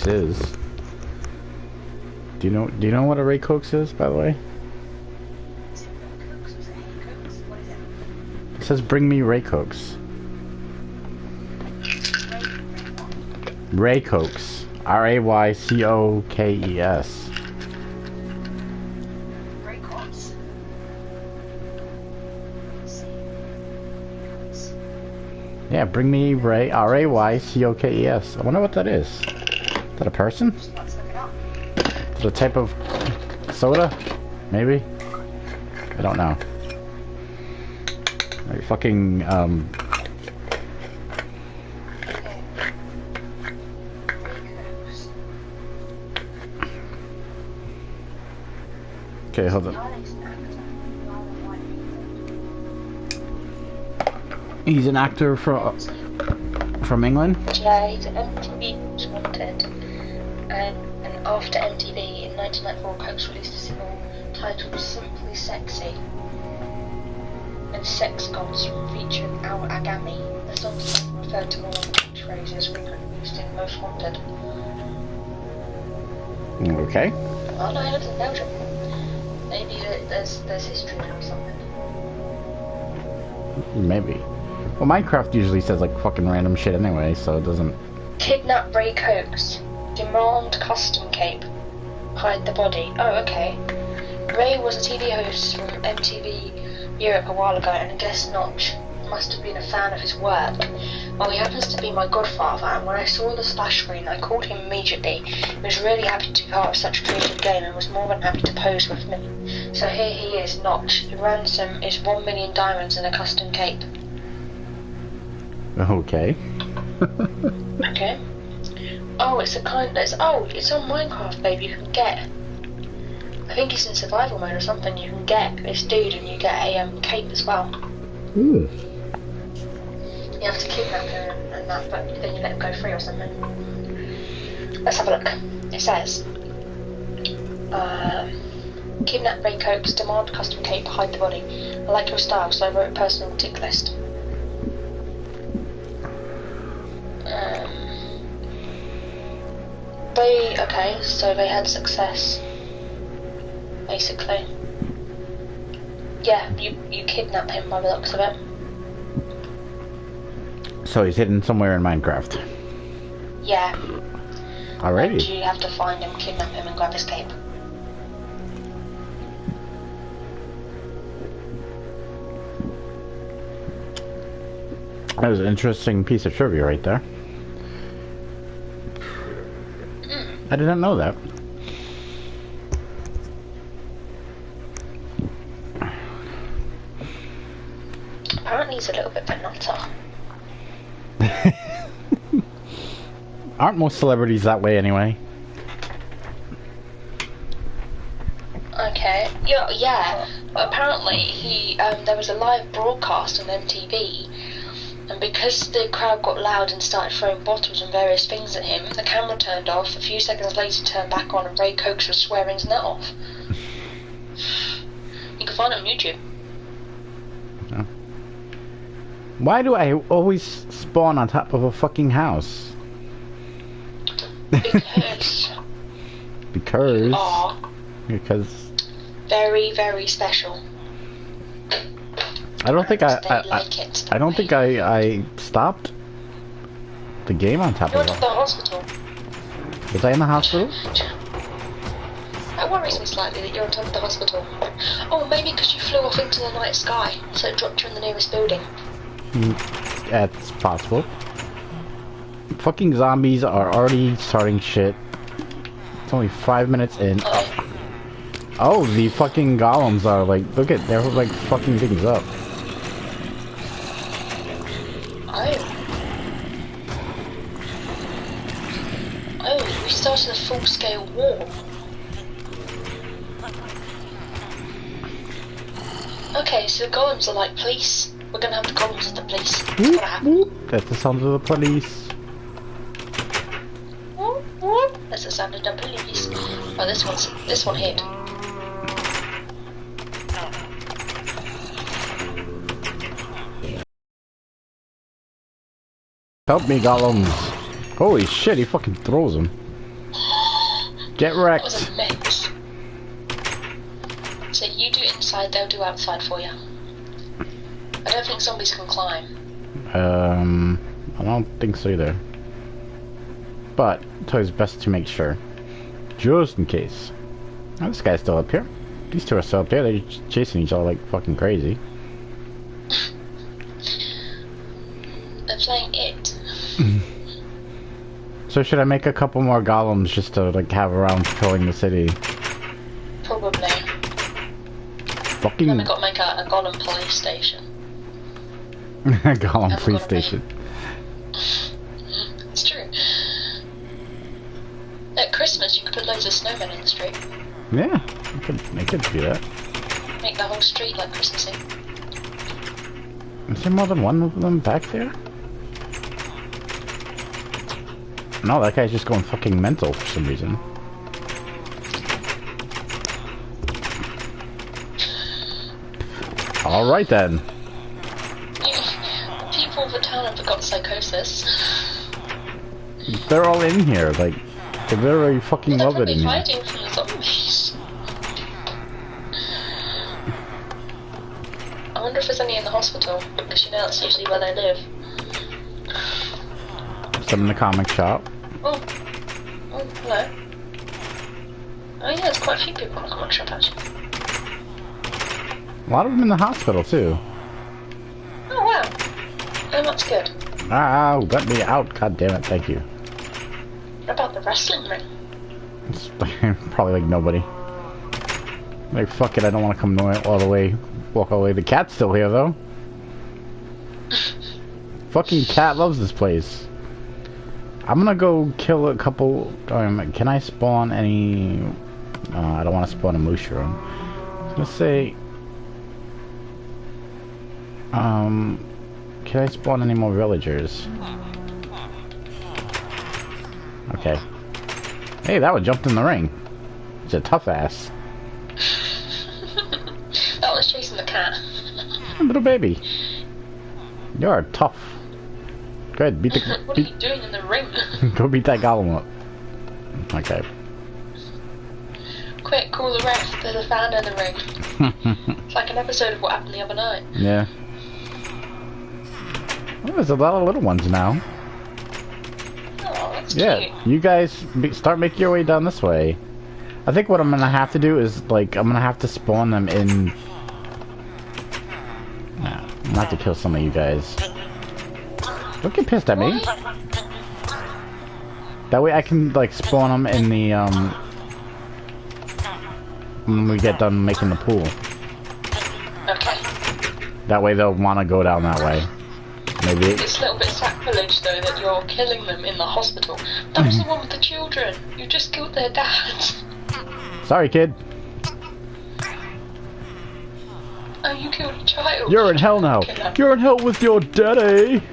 coax is. Do you know what a ray coax is, by the way? It says bring me ray coax. Ray coax. R-A-Y-C-O-K-E-S. Ray coax? Yeah, bring me ray. R-A-Y-C-O-K-E-S. I wonder what that is. Is that a person? Let's look it up. Is it a type of soda? Maybe? I don't know. Like fucking, Okay, hold on. He's an actor from England? Yeah, he's an MTV Most Wanted. And after MTV in 1994, Coax released a single titled Simply Sexy and Sex Gods featuring Al Agami. The song referred to more catchphrases frequently used in Most Wanted. Okay. Oh no, he lives in Belgium. Maybe there's history there or something. Maybe. Well, Minecraft usually says like fucking random shit anyway, so it doesn't... Kidnap Ray Coax. Demand custom cape. Hide the body. Oh, okay. Ray was a TV host from MTV Europe a while ago, and I guess Notch must have been a fan of his work. Well, he happens to be my godfather, and when I saw the splash screen, I called him immediately. He was really happy to be part of such a creative game and was more than happy to pose with me. So here he is, Notch. The ransom is 1 million diamonds and a custom cape. Okay. Okay. Oh, it's a kind. It's on Minecraft, babe. You can get. I think it's in survival mode or something. You can get this dude, and you get a cape as well. Ooh. You have to kidnap him and that, but then you let him go free or something. Let's have a look. It says, kidnap Ray Coax, demand custom cape, hide the body. I like your style, so I wrote a personal tick list. Okay, so they had success, basically. Yeah, you kidnap him by the looks of it. So he's hidden somewhere in Minecraft. Yeah. Alrighty. And you have to find him, kidnap him, and grab his cape. That was an interesting piece of trivia right there. I didn't know that. Apparently he's a little bit of a nutter. Aren't most celebrities that way anyway? Okay. Yeah. Apparently he there was a live broadcast on MTV, and because the crowd got loud and started throwing bottles and various things at him, the camera turned off. A few seconds later, turned back on, and Ray Coax was swearing his nut off. You can find it on YouTube. Oh. Why do I always spawn on top of a fucking house? Because. Because. Are Because. very, very special. I don't think I don't think I stopped the game on top You of went to it. the hospital. Was I in the hospital? That worries me slightly that you're on top of the hospital. Oh, maybe because you flew off into the night sky, so it dropped you in the nearest building. That's possible. Fucking zombies are already starting shit. It's only 5 minutes in. Oh, the fucking golems are like, look at, they're like fucking things up. Oh, we started a full-scale war. Okay, so the golems are like police. We're gonna have the golems as the police. What's gonna happen? That's the sound of the police. That's the sound of the police. Oh, this one hit. Help me, golems. Holy shit, he fucking throws them. Get That wrecked. was a mix. So you do inside, they'll do outside for you. I don't think zombies can climb. I don't think so either. But it's always best to make sure. Just in case. Oh, this guy's still up here. These two are still up there. They're chasing each other like fucking crazy. They're playing it. So should I make a couple more golems just to like have around patrolling the city? Probably. Fucking Then we got to make a golem police station. golem police station. It's true. At Christmas, you could put loads of snowmen in the street. Yeah, I could do that. Make the whole street like Christmassy. Is there more than one of them back there? No, that guy's just going fucking mental for some reason. Alright then. The people of the town have got psychosis. They're all in here, like, they literally fucking They're love it in probably here. hiding from the zombies. I wonder if there's any in the hospital, because you know that's usually where they live. Some in the comic shop. Oh, hello. Oh yeah, there's quite a few people in the comic shop actually. A lot of them in the hospital too. Oh wow. Oh, that's good. Ah, let me out, god damn it, thank you. What about the wrestling ring? It's probably like nobody. Like, fuck it, I don't want to come all the way, walk all the way. The cat's still here though. Fucking cat loves this place. I'm gonna go kill a couple. Can I spawn any? I don't want to spawn a mushroom. Let's say. Can I spawn any more villagers? Okay. Hey, that one jumped in the ring. It's a tough ass. That was chasing the cat. Little baby. You're tough. Go ahead, beat the. What are you doing in the ring? Go beat that golem up. Okay. Quick, call the ref. There's a fan in the ring. It's like an episode of What Happened the Other Night. Yeah. Oh, there's a lot of little ones now. Oh, that's Yeah, cute. you guys start making your way down this way. I think what I'm gonna have to do is, like, I'm gonna have to spawn them in. Nah, I'm gonna have to kill some of you guys. Don't get pissed at me. What? That way I can, like, spawn them in the, when we get done making the pool. Okay. That way they'll want to go down that way. Maybe. It's a little bit sacrilege though that you're killing them in the hospital. That was the one with the children. You just killed their dad. Sorry, kid. Oh, you killed a child. You're in hell now. Okay, no. You're in hell with your daddy.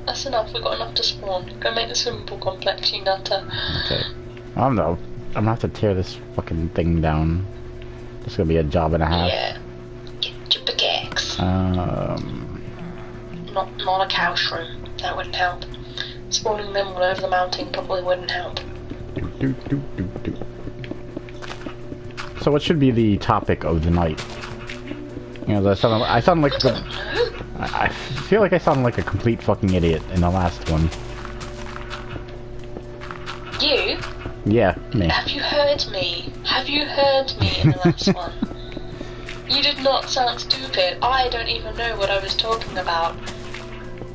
That's enough. We've got enough to spawn. Go make the swimming pool complex, you nutter. Okay. I don't know. I'm gonna have to tear this fucking thing down. It's gonna be a job and a half. Yeah. Get your pickaxe. Not a cow shroom. That wouldn't help. Spawning them all over the mountain probably wouldn't help. Do, do, do, do. So what should be the topic of the night? You know, I sound like I feel like I sound like a complete fucking idiot in the last one. You? Yeah, me. Have you heard me? Have you heard me in the last one? You did not sound stupid. I don't even know what I was talking about.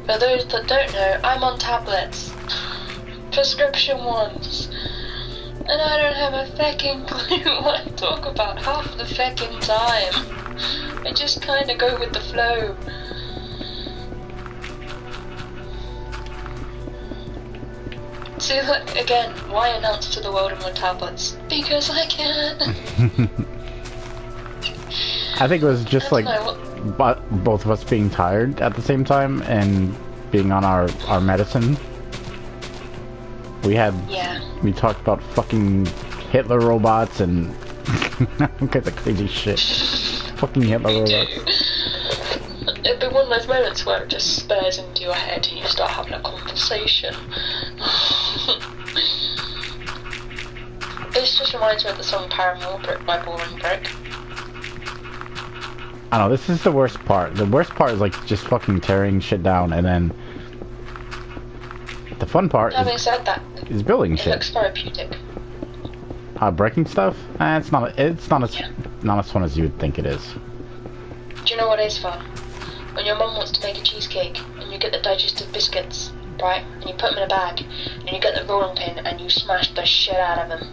For those that don't know, I'm on tablets. Prescription ones. And I don't have a fecking clue what I talk about half the fecking time. I just kinda go with the flow. See, look, again, why announce to the world I'm on tablets? Because I can. I think it was just like know, both of us being tired at the same time and being on our medicine. We talked about fucking Hitler robots and all kinds of crazy shit. Fucking Hitler robots. The one of those moments where it just spurs into your head and you start having a conversation. This just reminds me of the song Paramore by Boring Brick. I don't know, this is the worst part. The worst part is like just fucking tearing shit down, and then the fun part said that, is building shit. It looks therapeutic. Breaking stuff? It's not as fun as you would think it is. Do you know what is fun? When your mum wants to make a cheesecake and you get the digestive biscuits, right? And you put them in a bag and you get the rolling pin and you smash the shit out of them.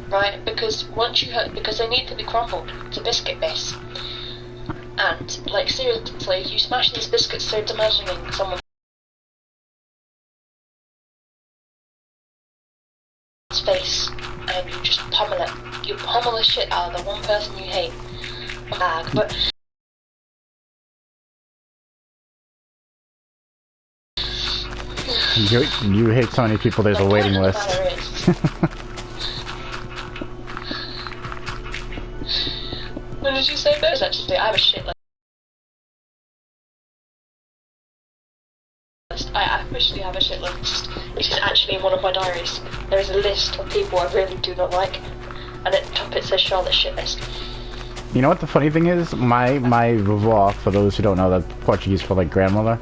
Right? Because because they need to be crumbled. It's a biscuit base. And, like, seriously, you smash these biscuits so it's imagining someone's face and you just pummel it. You pummel the shit out of the one person you hate. Bag, but you hate so many people, there's a waiting list. What did you say, Bose? Actually, I have a shit list. I officially have a shit list, which is actually in one of my diaries. There is a list of people I really do not like, and at the top it says Charlotte's shit list. You know what the funny thing is? My vovó, for those who don't know, that's Portuguese for like grandmother.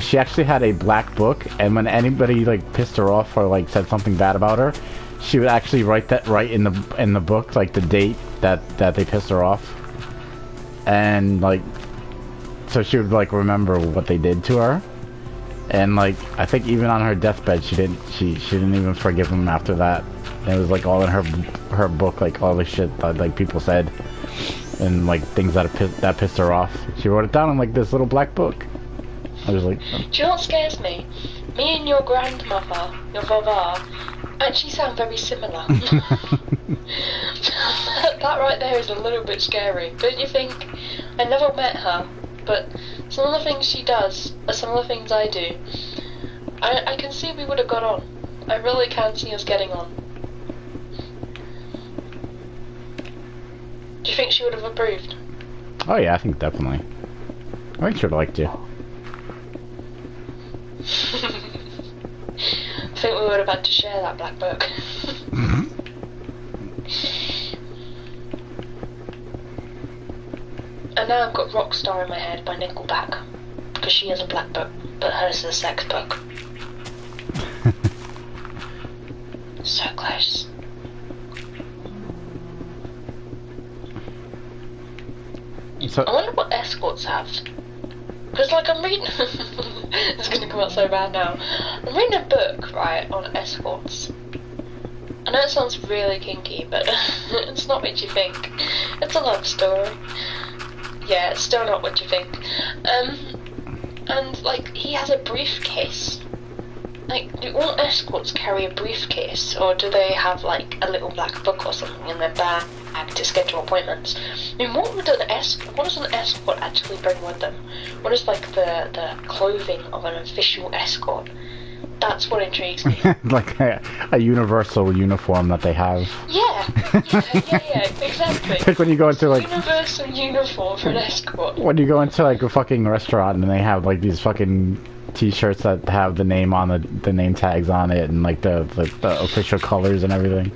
She actually had a black book, and when anybody like pissed her off or like said something bad about her, she would actually write that right in the book, like the date that they pissed her off, and like so she would like remember what they did to her, and like I think even on her deathbed she didn't even forgive them after that. And it was like all in her book, like all the shit that like people said, and like things that pissed her off. She wrote it down in like this little black book. I was like, do you know what scares me? Me and your grandmother, your vava, actually sound very similar. That right there is a little bit scary, don't you think? I never met her, but some of the things she does are some of the things I do. I can see we would have got on. I really can see us getting on. Do you think she would have approved? oh yeah, I think definitely. I think she'd like to. I think we would have had to share that black book. And now I've got Rockstar in my head by Nickelback, because she has a black book, but hers is a sex book. So close. So, I wonder what escorts have. Because, like, I'm reading... it's going to come out so bad now. I'm reading a book, right, on escorts. I know it sounds really kinky, but it's not what you think. It's a love story. Yeah, it's still not what you think. And, like, he has a briefcase. Like, do all escorts carry a briefcase, or do they have, like, a little black book or something in their bag to schedule appointments? I mean, what does an escort actually bring with them? What is, like, the clothing of an official escort? That's what intrigues me. like a universal uniform that they have. Yeah, exactly. Like when you go into like universal uniform for an escort. When you go into like a fucking restaurant and they have like these fucking T-shirts that have the name on the name tags on it and like the official colors and everything.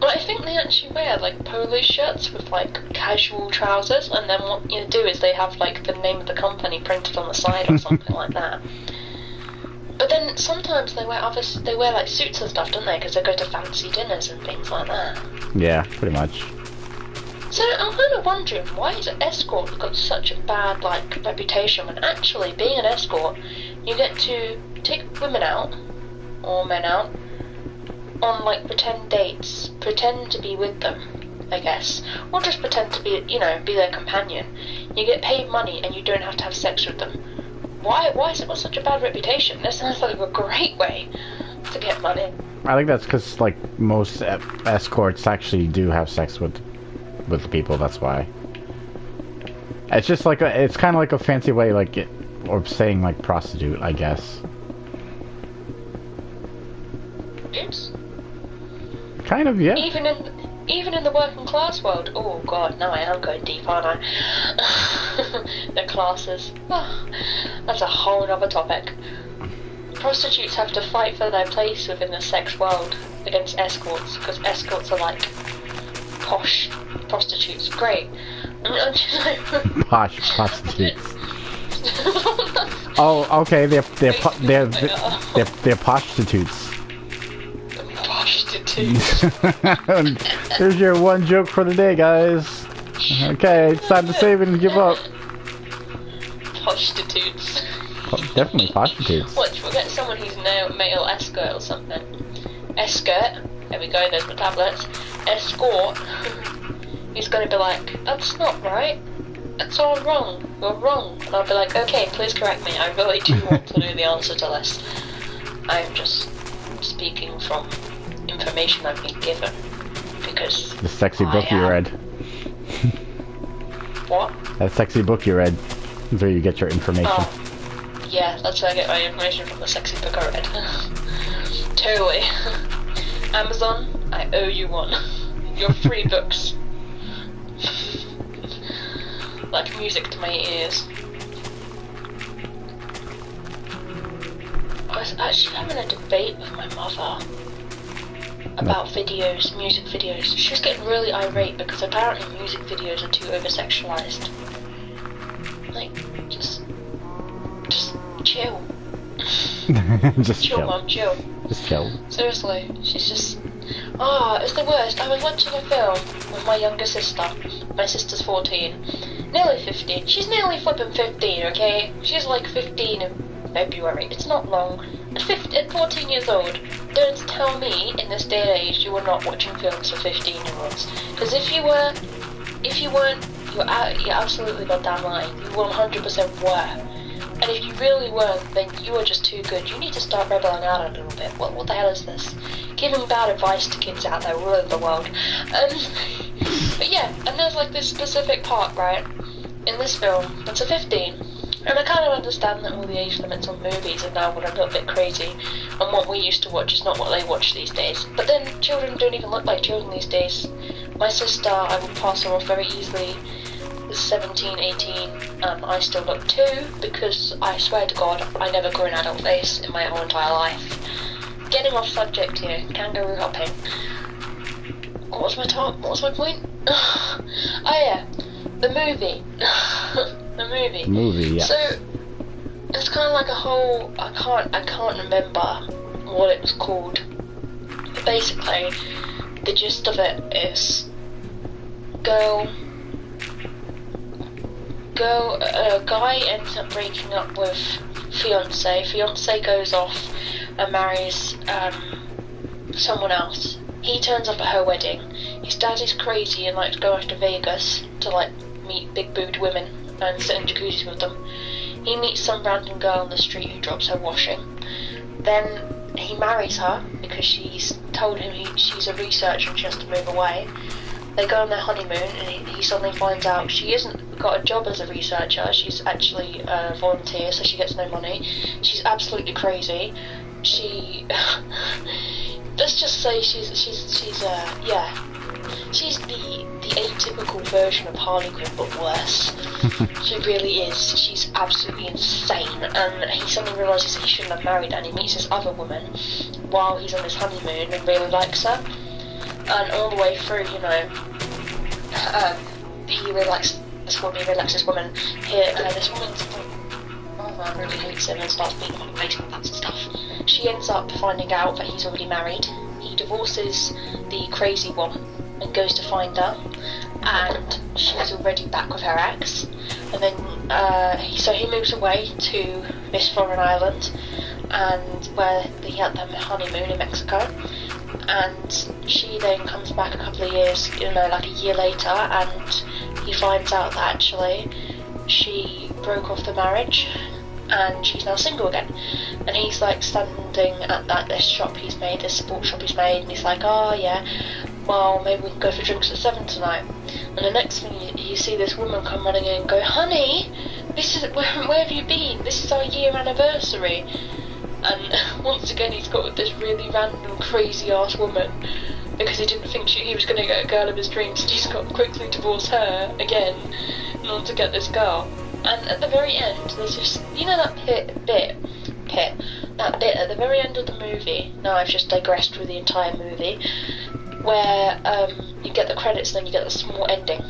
Well, I think they actually wear like polo shirts with like casual trousers, and then what you do is they have like the name of the company printed on the side or something like that. But then sometimes they wear like suits and stuff, don't they? Because they go to fancy dinners and things like that. Yeah, pretty much. So I'm kind of wondering, why has escort got such a bad like reputation when actually being an escort, you get to take women out or men out on like pretend dates, pretend to be with them, I guess, or just pretend to be, be their companion. You get paid money and you don't have to have sex with them. Why has it got such a bad reputation? This sounds like a great way to get money. I think that's because like most escorts actually do have sex with the people. That's why. It's just like it's kind of like a fancy way, like or saying like prostitute, I guess. Oops. Kind of, yeah. Even even in the working class world. Oh god, now I am going deep, aren't I? The classes. Oh, that's a whole other topic. Prostitutes have to fight for their place within the sex world against escorts, because escorts are like posh prostitutes. Great. Posh prostitutes. Oh, okay. They're prostitutes. Prostitutes. Here's your one joke for the day, guys. Okay, it's time to save it and give up. Prostitutes. Definitely prostitutes. What, we'll get someone who's male escort or something. Escort. There we go, there's my tablets. Escort. He's gonna be like, that's not right. That's all wrong. You're wrong. And I'll be like, okay, please correct me. I really do want to know the answer to this. I'm just speaking from information I've been given. Because the sexy book you read. What? That sexy book you read is where you get your information. Oh. Yeah, that's where I get my information from, the sexy book I read. Totally. Amazon, I owe you one. Your free books. Like music to my ears. I was actually having a debate with my mother about videos, music videos. She was getting really irate because apparently music videos are too over-sexualized. Like, just chill. Just chill. Mum, chill. Just chill. Seriously, she's just... it's the worst. I was watching a film with my younger sister. My sister's 14. Nearly 15. She's nearly flipping 15, okay? She's like 15 in February. It's not long. At 14 years old, don't tell me in this day and age you were not watching films for 15-year-olds. Because if you weren't, you're absolutely goddamn lying. You 100% were. And if you really weren't, then you are just too good. You need to start rebelling out a little bit. What the hell is this? Giving bad advice to kids out there all over the world. But yeah, and there's like this specific part, right, in this film that's a 15. And I kind of understand that all the age limits on movies are now a little bit crazy, and what we used to watch is not what they watch these days. But then children don't even look like children these days. My sister, I would pass her off very easily, is 17, 18, and I still look 2, because I swear to God, I never grew an adult face in my whole entire life. Getting off subject here, kangaroo hopping. What was my point? Oh yeah, the movie. The movie, yeah. So it's kind of like a whole. I can't remember what it was called. But basically, the gist of it is, a guy ends up breaking up with fiance. Fiance goes off and marries someone else. He turns up at her wedding. His dad is crazy and likes to go off to Vegas to like meet big boobed women and sit in jacuzzis with them. He meets some random girl on the street who drops her washing. Then he marries her because she's told him she's a researcher and she has to move away. They go on their honeymoon and he suddenly finds out she isn't got a job as a researcher. She's actually a volunteer, so she gets no money. She's absolutely crazy. She let's just say she's the atypical version of Harley Quinn, but worse. She really is. She's absolutely insane, and he suddenly realises he shouldn't have married her, and he meets this other woman while he's on his honeymoon and really likes her. And all the way through, he really likes this woman. This woman. This woman's man really hates him and starts beating him on the face and that stuff. She ends up finding out that he's already married. He divorces the crazy one and goes to find her, and she's already back with her ex. And then so he moves away to this foreign island, and where he had their honeymoon in Mexico. And she then comes back a couple of years, like a year later, and he finds out that actually she broke off the marriage and she's now single again. And he's like standing at this shop he's made, this sports shop he's made, and he's like, oh yeah, well maybe we can go for drinks at 7 tonight. And the next thing you see this woman come running in and go, honey, where have you been? This is our year anniversary. And once again he's got with this really random crazy ass woman because he didn't think he was going to get a girl of his dreams, and he's got to quickly divorce her again in order to get this girl. And at the very end, there's just, you know, that bit at the very end of the movie. Now I've just digressed through the entire movie, where you get the credits and then you get the small ending.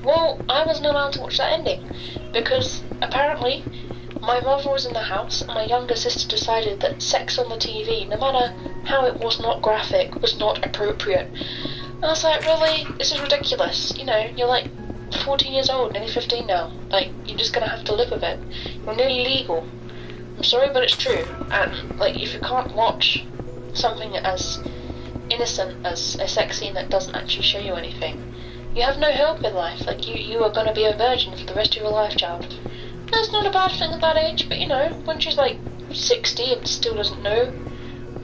Well, I wasn't allowed to watch that ending because apparently my mother was in the house and my younger sister decided that sex on the TV, no matter how it was not graphic, was not appropriate. And I was like, really? This is ridiculous. You know, you're like 14 years old, nearly 15 now. Like, you're just gonna have to live with it. You're nearly legal. I'm sorry, but it's true. And, like, if you can't watch something as innocent as a sex scene that doesn't actually show you anything, you have no hope in life. Like, you are gonna be a virgin for the rest of your life, child. That's not a bad thing at that age, but, you know, when she's, like, 60 and still doesn't know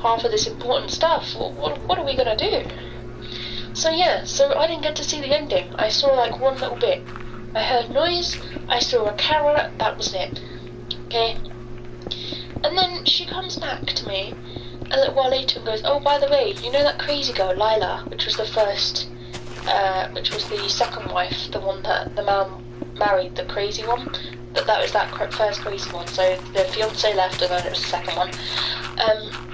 half of this important stuff, what are we gonna do? So, yeah, so I didn't get to see the ending. I saw, like, one little bit. I heard noise, I saw a carrot, that was it. Okay? And then she comes back to me a little while later and goes, oh, by the way, you know that crazy girl, Lila, which was the second wife, the one that the man married, the crazy one? That was that first crazy one, so the fiancé left and then it was the second one.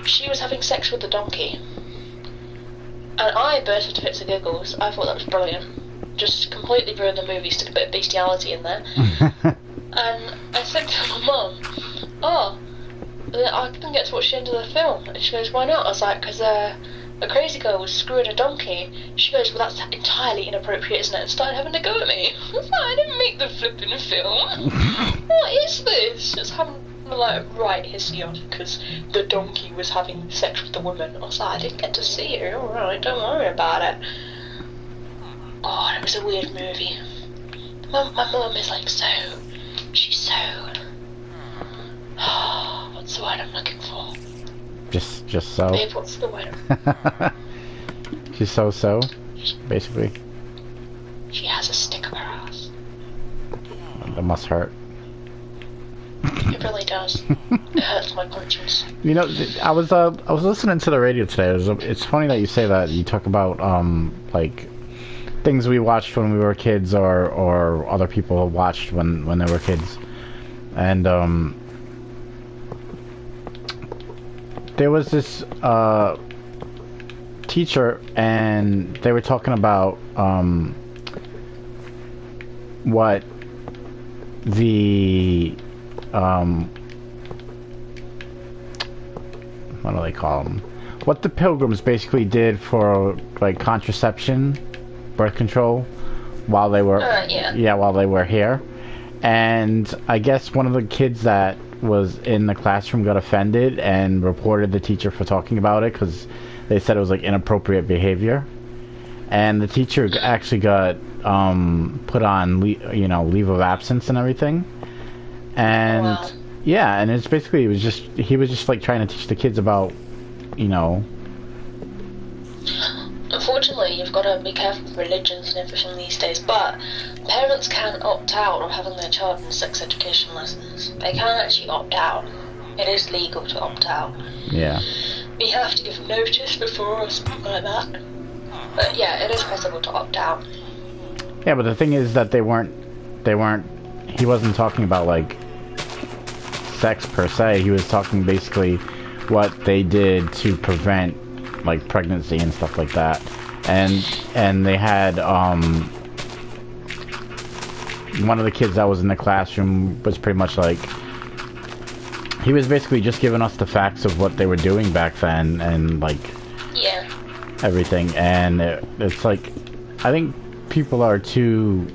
She was having sex with the donkey. And I burst into fits of giggles. I thought that was brilliant. Just completely ruined the movie, stuck a bit of bestiality in there. And I said to my mum, oh, I didn't get to watch the end of the film. And she goes, why not? I was like, because a crazy girl was screwing a donkey. She goes, well, that's entirely inappropriate, isn't it? And started having to go at me. I was like, I didn't make the flipping film. What is this? Just having like right history on it because the donkey was having sex with the woman. I was like, I didn't get to see it. Alright, don't worry about it. God, it was a weird movie. My mum is like she's so what's the word I'm looking for? Just so. Babe, what's the word? She's so, basically. She has a stick up her ass. That must hurt. It really does. It hurts my conscience. You know, I was listening to the radio today. It's funny that you say that. You talk about like things we watched when we were kids, or other people watched when they were kids, and there was this teacher, and they were talking about what the what do they call them? What the Pilgrims basically did for like contraception, birth control, while they were while they were here. And I guess one of the kids that was in the classroom got offended and reported the teacher for talking about it because they said it was like inappropriate behavior. And the teacher actually got put on leave of absence and everything. And wow. Yeah, and it's basically he was just like trying to teach the kids about, Unfortunately, you've got to be careful with religions and everything these days, but parents can opt out of having their child in sex education lessons. They can actually opt out. It is legal to opt out. Yeah. You have to give notice before or something like that. But yeah, it is possible to opt out. Yeah, but the thing is that he wasn't talking about like sex per se. He was talking basically what they did to prevent like pregnancy and stuff like that. And they had one of the kids that was in the classroom was pretty much like, he was basically just giving us the facts of what they were doing back then and like everything. And it's like, I think people are too,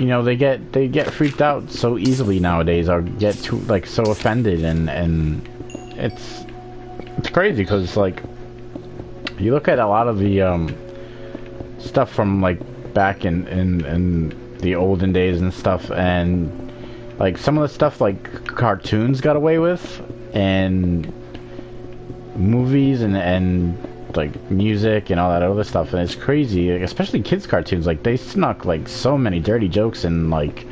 they get freaked out so easily nowadays, or get too like so offended, and it's crazy because like you look at a lot of the stuff from like back in the olden days and stuff, and like some of the stuff like cartoons got away with, and movies and like music and all that other stuff, and it's crazy, especially kids cartoons. Like they snuck like so many dirty jokes in like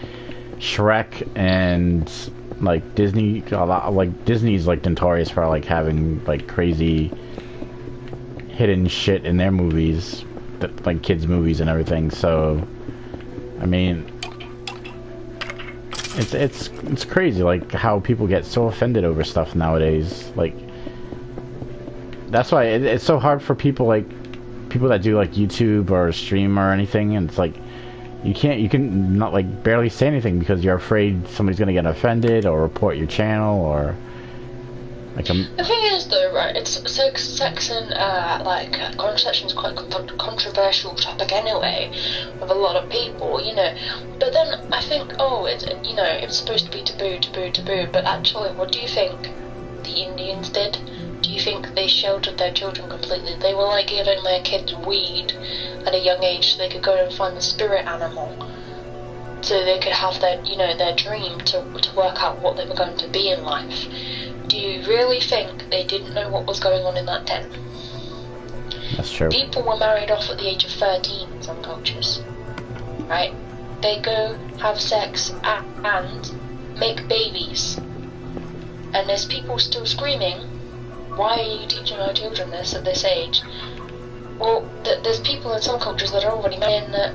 Shrek and like Disney. A lot, like Disney's like notorious for like having like crazy hidden shit in their movies, like kids' movies and everything. So, I mean, it's crazy, like how people get so offended over stuff nowadays. Like, that's why it's so hard for people that do like YouTube or stream or anything, and it's like you can not like barely say anything because you're afraid somebody's gonna get offended or report your channel or like The thing is though, right, it's sex and contraception is quite a controversial topic anyway with a lot of people, you know. But then I think, it's supposed to be taboo, but actually what do you think the Indians did? Do you think they sheltered their children completely? They were like giving their kids weed at a young age so they could go and find the spirit animal, so they could have their dream to work out what they were going to be in life. Do you really think they didn't know what was going on in that tent? That's true. People were married off at the age of 13 in some cultures, right? They go have sex and make babies, and there's people still screaming, why are you teaching our children this at this age? Well, there's people in some cultures that are already married that,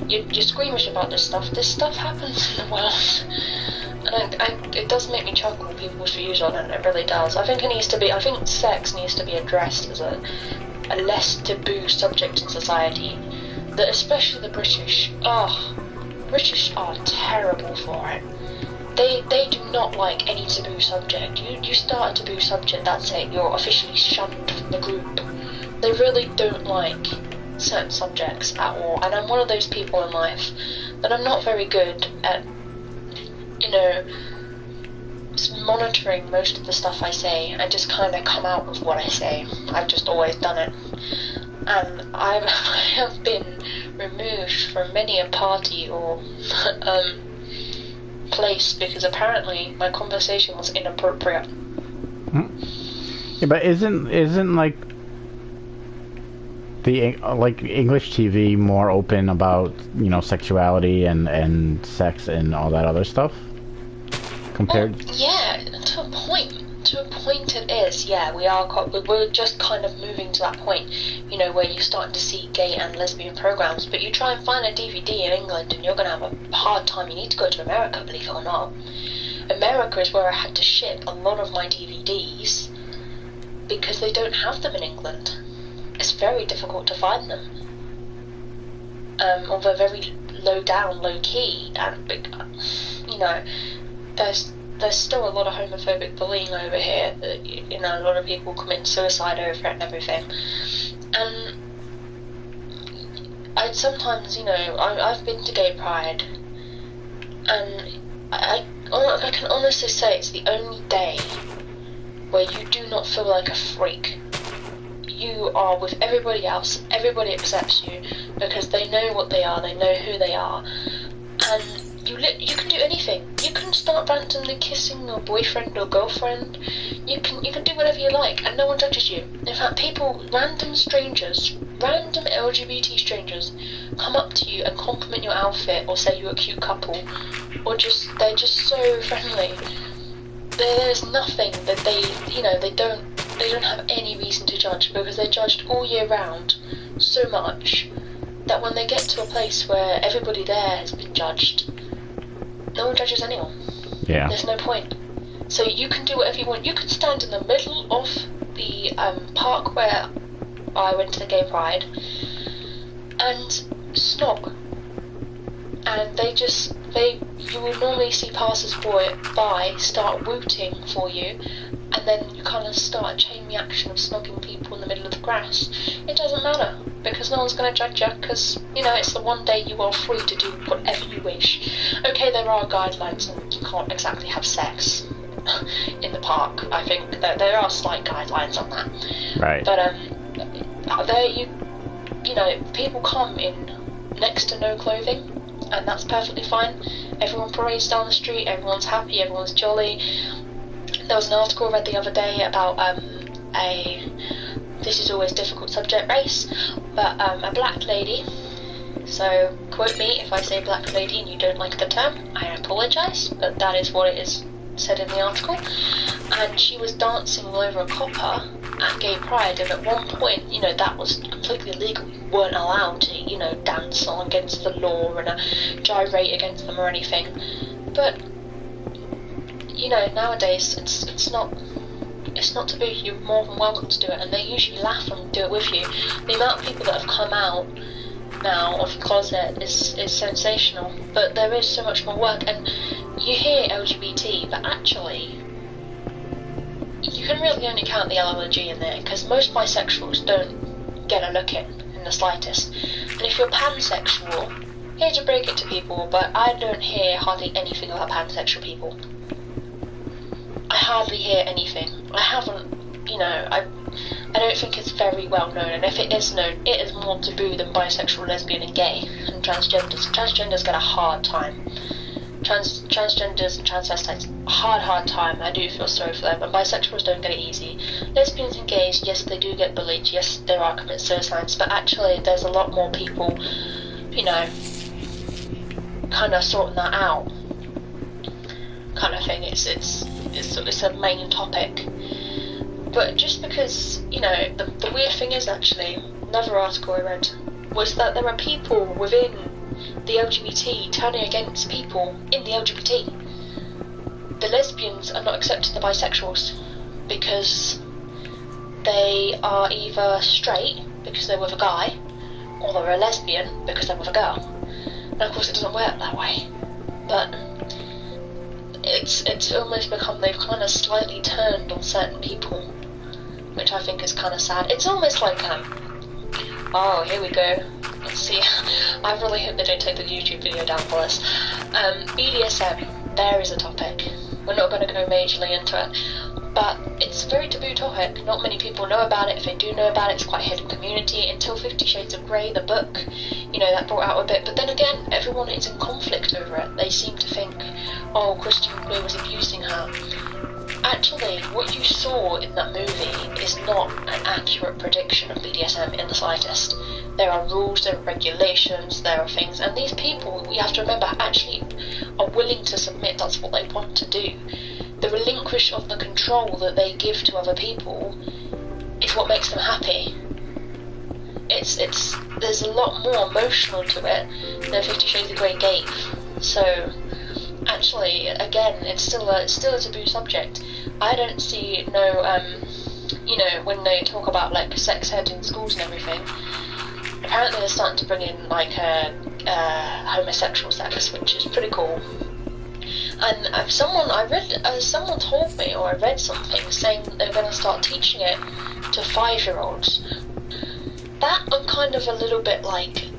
you're squeamish about this stuff. This stuff happens in the world. And it does make me chuckle people's views on it, it really does. I think sex needs to be addressed as a less taboo subject in society. That especially the British are terrible for it. They do not like any taboo subject. You start a taboo subject, that's it, you're officially shunned from the group. They really don't like certain subjects at all, and I'm one of those people in life that I'm not very good at, monitoring most of the stuff I say. I just kind of come out with what I say. I've just always done it, and I have been removed from many a party or place because apparently my conversation was inappropriate. Yeah, but isn't like the English TV more open about sexuality and sex and all that other stuff compared? Well, yeah, to a point. To a point it is. Yeah, we're just kind of moving to that point, where you're starting to see gay and lesbian programs. But you try and find a DVD in England, and you're going to have a hard time. You need to go to America, believe it or not. America is where I had to ship a lot of my DVDs because they don't have them in England. It's very difficult to find them. Or they're very low key, and there's still a lot of homophobic bullying over here. A lot of people commit suicide over it and everything. And I'd sometimes, I've been to gay pride, and I can honestly say it's the only day where you do not feel like a freak. You are with everybody else, everybody accepts you because they know what they are, they know who they are, and you can do anything. You can start randomly kissing your boyfriend or girlfriend. You can do whatever you like, and no one judges you. In fact, random strangers, random LGBT strangers, come up to you and compliment your outfit or say you're a cute couple, or they're just so friendly. There's nothing that they don't have any reason to judge because they're judged all year round so much that when they get to a place where everybody there has been judged, no one judges anyone. Yeah. There's no point. So you can do whatever you want. You can stand in the middle of the park where I went to the gay pride and snog. And you will normally see passers-by start wooting for you, and then you kind of start a chain reaction of snogging people in the middle of the grass. It doesn't matter, because no one's going to judge you, because, it's the one day you are free to do whatever you wish. Okay, there are guidelines, and you can't exactly have sex in the park. I think that there are slight guidelines on that. Right. But people come in next to no clothing, and that's perfectly fine. Everyone parades down the street, everyone's happy, everyone's jolly. There was an article I read the other day about this is always a difficult subject, race, but a black lady, so quote me if I say black lady and you don't like the term, I apologise, but that is what it is said in the article, and she was dancing all over a copper at Gay Pride, and at one point, you know, that was completely illegal. You weren't allowed to, you know, dance on against the law and gyrate against them or anything. But, you know, nowadays it's not taboo. You're more than welcome to do it, and they usually laugh and do it with you. The amount of people that have come out now of the closet is sensational, but there is so much more work. And you hear LGBT, but actually you can really only count the L and the G in there, because most bisexuals don't get a look in the slightest. And if you're pansexual, hate to break it to people, but I don't hear hardly anything about pansexual people. I hardly hear anything. I haven't, you know, I don't think it's very well known, and if it is known, it is more taboo than bisexual, lesbian and gay, and transgenders. Transgenders get a hard time. Transgenders and transvestites, hard time. I do feel sorry for them, and bisexuals don't get it easy. Lesbians and gays, yes, they do get bullied, yes, there are commit suicides, but actually there's a lot more people, you know, kind of sorting that out, kind of thing. It's a main topic. But just because, you know, the weird thing is, actually, another article I read was that there are people within the LGBT turning against people in the LGBT. The lesbians are not accepting the bisexuals because they are either straight because they're with a guy, or they're a lesbian because they're with a girl. And of course it doesn't work that way. But it's almost become, they've kind of slightly turned on certain people, which I think is kind of sad. It's almost like, oh, here we go. Let's see. I really hope they don't take the YouTube video down for us. BDSM, there is a topic. We're not going to go majorly into it, but it's a very taboo topic. Not many people know about it. If they do know about it, it's quite a hidden community. Until 50 Shades of Grey, the book, you know, that brought out a bit. But then again, everyone is in conflict over it. They seem to think, oh, Christian Grey was abusing her. Actually, what you saw in that movie is not an accurate prediction of BDSM in the slightest. There are rules, there are regulations, there are things, and these people, we have to remember, actually are willing to submit. That's what they want to do. The relinquish of the control that they give to other people is what makes them happy. There's a lot more emotional to it than 50 Shades of Grey gave. So actually, again, it's still a taboo subject. I don't see no, you know, when they talk about like sex ed in schools and everything, apparently they're starting to bring in like homosexual sex, which is pretty cool. And someone told me, or I read something saying that they're going to start teaching it to 5-year-olds. That I'm kind of a little bit like,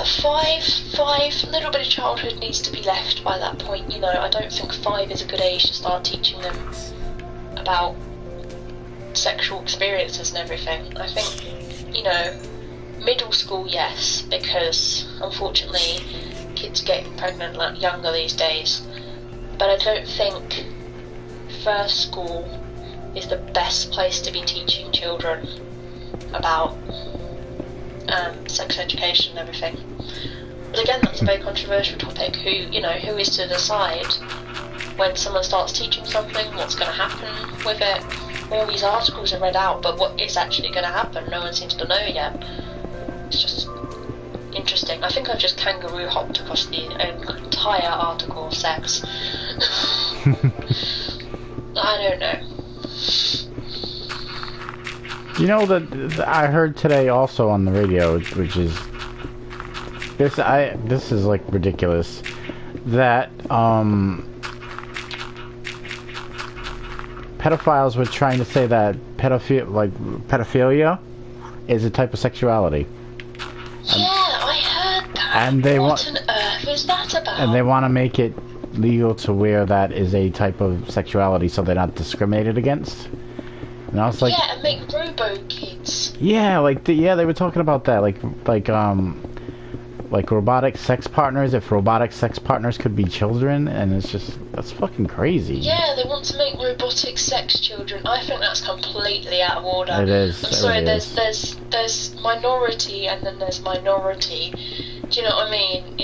five, a little bit of childhood needs to be left by that point, you know. I don't think 5 is a good age to start teaching them about sexual experiences and everything. I think, you know, middle school, yes, because unfortunately kids getting pregnant a lot younger these days, but I don't think first school is the best place to be teaching children about sex education and everything. But again, that's a very controversial topic. Who is to decide when someone starts teaching something, what's going to happen with it? All these articles are read out, but what is actually going to happen, no one seems to know yet. It's just interesting. I think I've just kangaroo hopped across the entire article of sex. I don't know. You know that I heard today also on the radio, which is this is like ridiculous, that pedophiles were trying to say that pedophilia is a type of sexuality. Yeah, I heard that. And they what on earth is that about? And they want to make it legal to where that is a type of sexuality, so they're not discriminated against. And I was like, yeah, and make robo kids. Yeah, they were talking about that, like robotic sex partners. If robotic sex partners could be children, and it's just, that's fucking crazy. Yeah, they want to make robotic sex children. I think that's completely out of order. It is. I'm sorry. There's minority, and then there's minority. Do you know what I mean?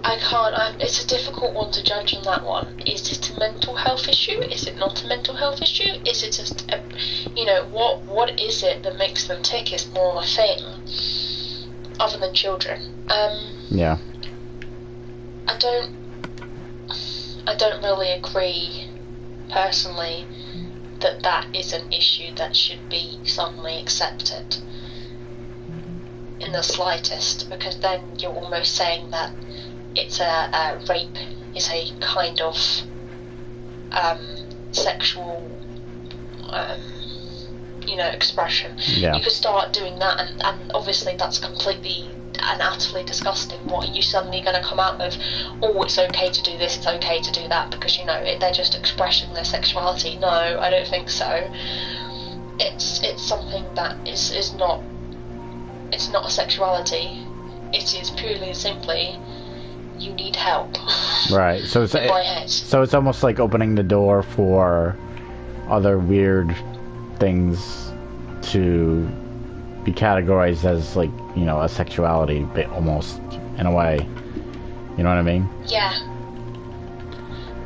I can't. It's a difficult one to judge on that one. Is it a mental health issue? Is it not a mental health issue? Is it just, what is it that makes them tick? Is more a thing, other than children. Yeah. I don't really agree, personally, that is an issue that should be suddenly accepted in the slightest, because then you're almost saying that it's a rape is a kind of sexual expression. Yeah. You could start doing that, and obviously that's completely and utterly disgusting. What are you suddenly going to come out with? Oh, it's okay to do this, it's okay to do that, because they're just expressing their sexuality. No, I don't think so. It's something that is not. It's not a sexuality. It is purely and simply, you need help. Right. So it's in my head. So it's almost like opening the door for other weird things to be categorized as, like, a sexuality, but almost in a way. You know what I mean? Yeah.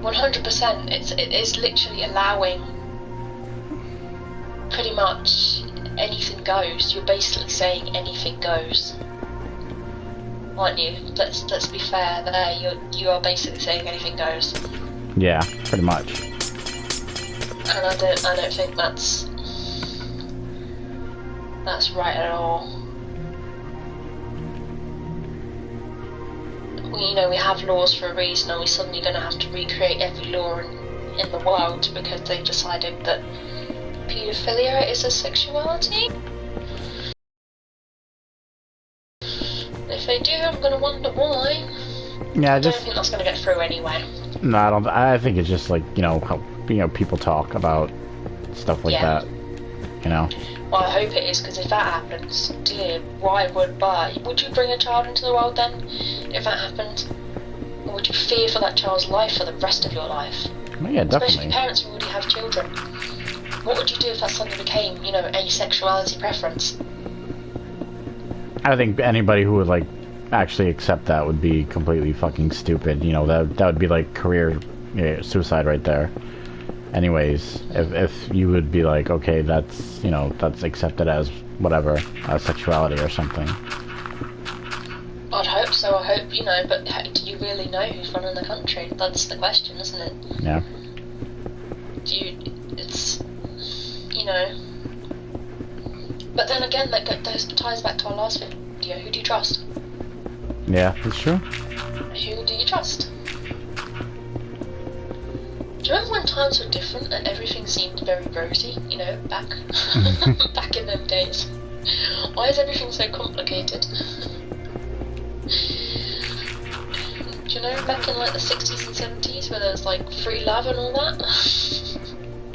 100%. It's literally allowing pretty much anything goes. You're basically saying anything goes, aren't you? Let's be fair there. You are basically saying anything goes. Yeah, pretty much. And I don't think that's right at all. We have laws for a reason. Are we suddenly going to have to recreate every law in the world because they've decided that paedophilia is a sexuality? If they do, I'm going to wonder why. Yeah, I don't think that's going to get through anyway. No, I don't. I think it's just like, how people talk about stuff like that. Well, I hope it is, because if that happens, dear, would you bring a child into the world then? If that happened, or would you fear for that child's life for the rest of your life? Well, yeah, definitely. Especially parents who already have children. What would you do if that suddenly became, a sexuality preference? I think anybody who would actually accept that would be completely fucking stupid. That would be like career suicide right there. Anyways, if you would be like, okay, that's that's accepted as whatever, sexuality or something. I'd hope so. I hope but do you really know who's running the country? That's the question, isn't it? Yeah. It's But then again, that ties back to our last video. Who do you trust? Yeah, that's true. Who do you trust? Do you remember when times were different and everything seemed very rosy, back back in them days? Why is everything so complicated? Do you know back in the 60s and 70s where there was free love and all that?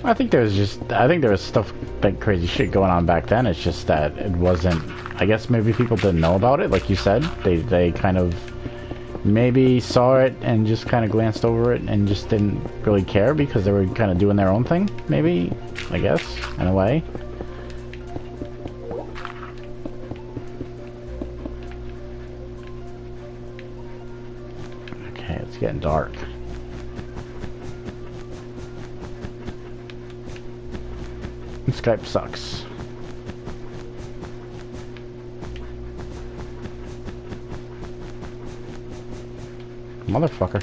I think there was stuff, crazy shit going on back then. It's just that it wasn't, I guess maybe people didn't know about it, like you said. They kind of maybe saw it and just kind of glanced over it and just didn't really care because they were kind of doing their own thing, maybe, I guess, in a way. Okay, it's getting dark. Skype sucks. Motherfucker.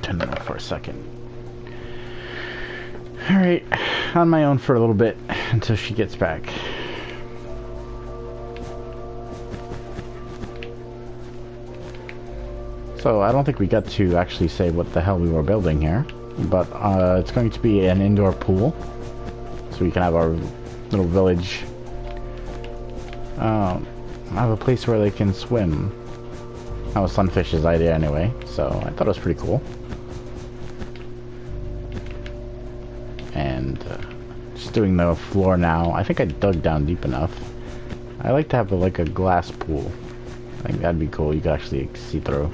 Turn that off for a second. Alright, on my own for a little bit until she gets back. So I don't think we got to actually say what the hell we were building here, but it's going to be an indoor pool, so we can have our little village I have a place where they can swim. That was Sunfish's idea anyway, so I thought it was pretty cool. And just doing the floor now. I think I dug down deep enough. I like to have like a glass pool. I think that'd be cool. You could actually see through.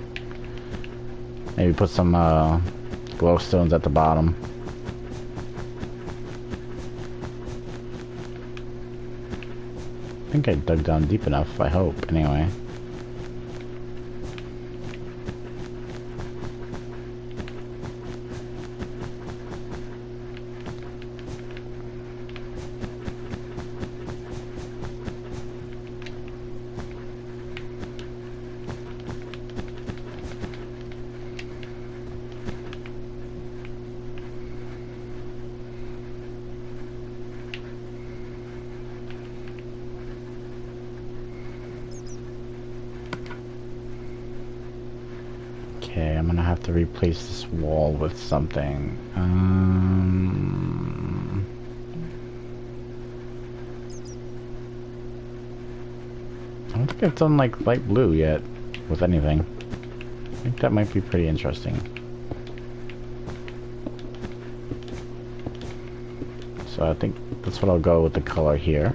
Maybe put some glowstones at the bottom. I think I dug down deep enough, I hope, anyway. Okay, I'm gonna have to replace this wall with something. I don't think I've done like light blue yet with anything. I think that might be pretty interesting. So I think that's what I'll go with the color here.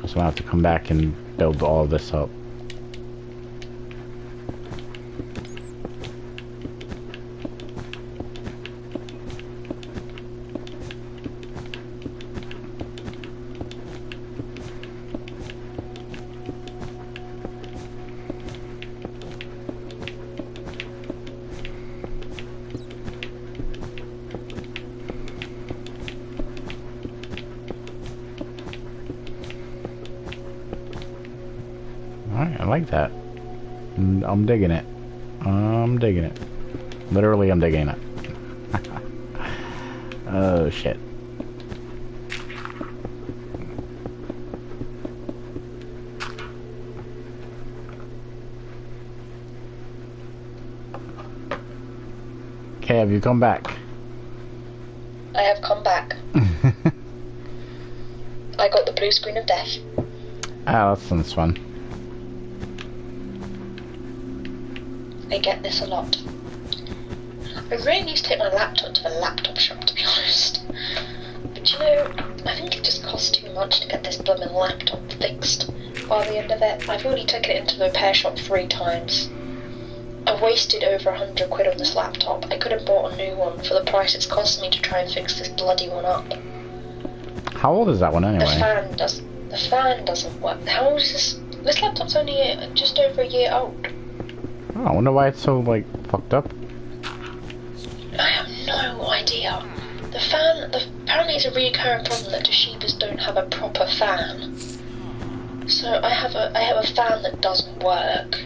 So I have to come back and build all of this up. Alright, I like that. I'm digging it. I'm digging it. Literally, I'm digging it. Oh, shit. Okay, have you come back? I have come back. I got the blue screen of death. Ah, that sounds fun. I get this a lot. I really need to take my laptop to the laptop shop, to be honest. But you know, I think it just costs too much to get this blooming laptop fixed by the end of it. I've already taken it into the repair shop 3 times. I've wasted over 100 quid on this laptop. I could have bought a new one for the price it's cost me to try and fix this bloody one up. How old is that one anyway? The fan doesn't work. How old is this? This laptop's only just over a year old. Oh, I wonder why it's so, like, fucked up. I have no idea. Apparently it's a recurring problem that Toshibas don't have a proper fan. So I have a fan that doesn't work.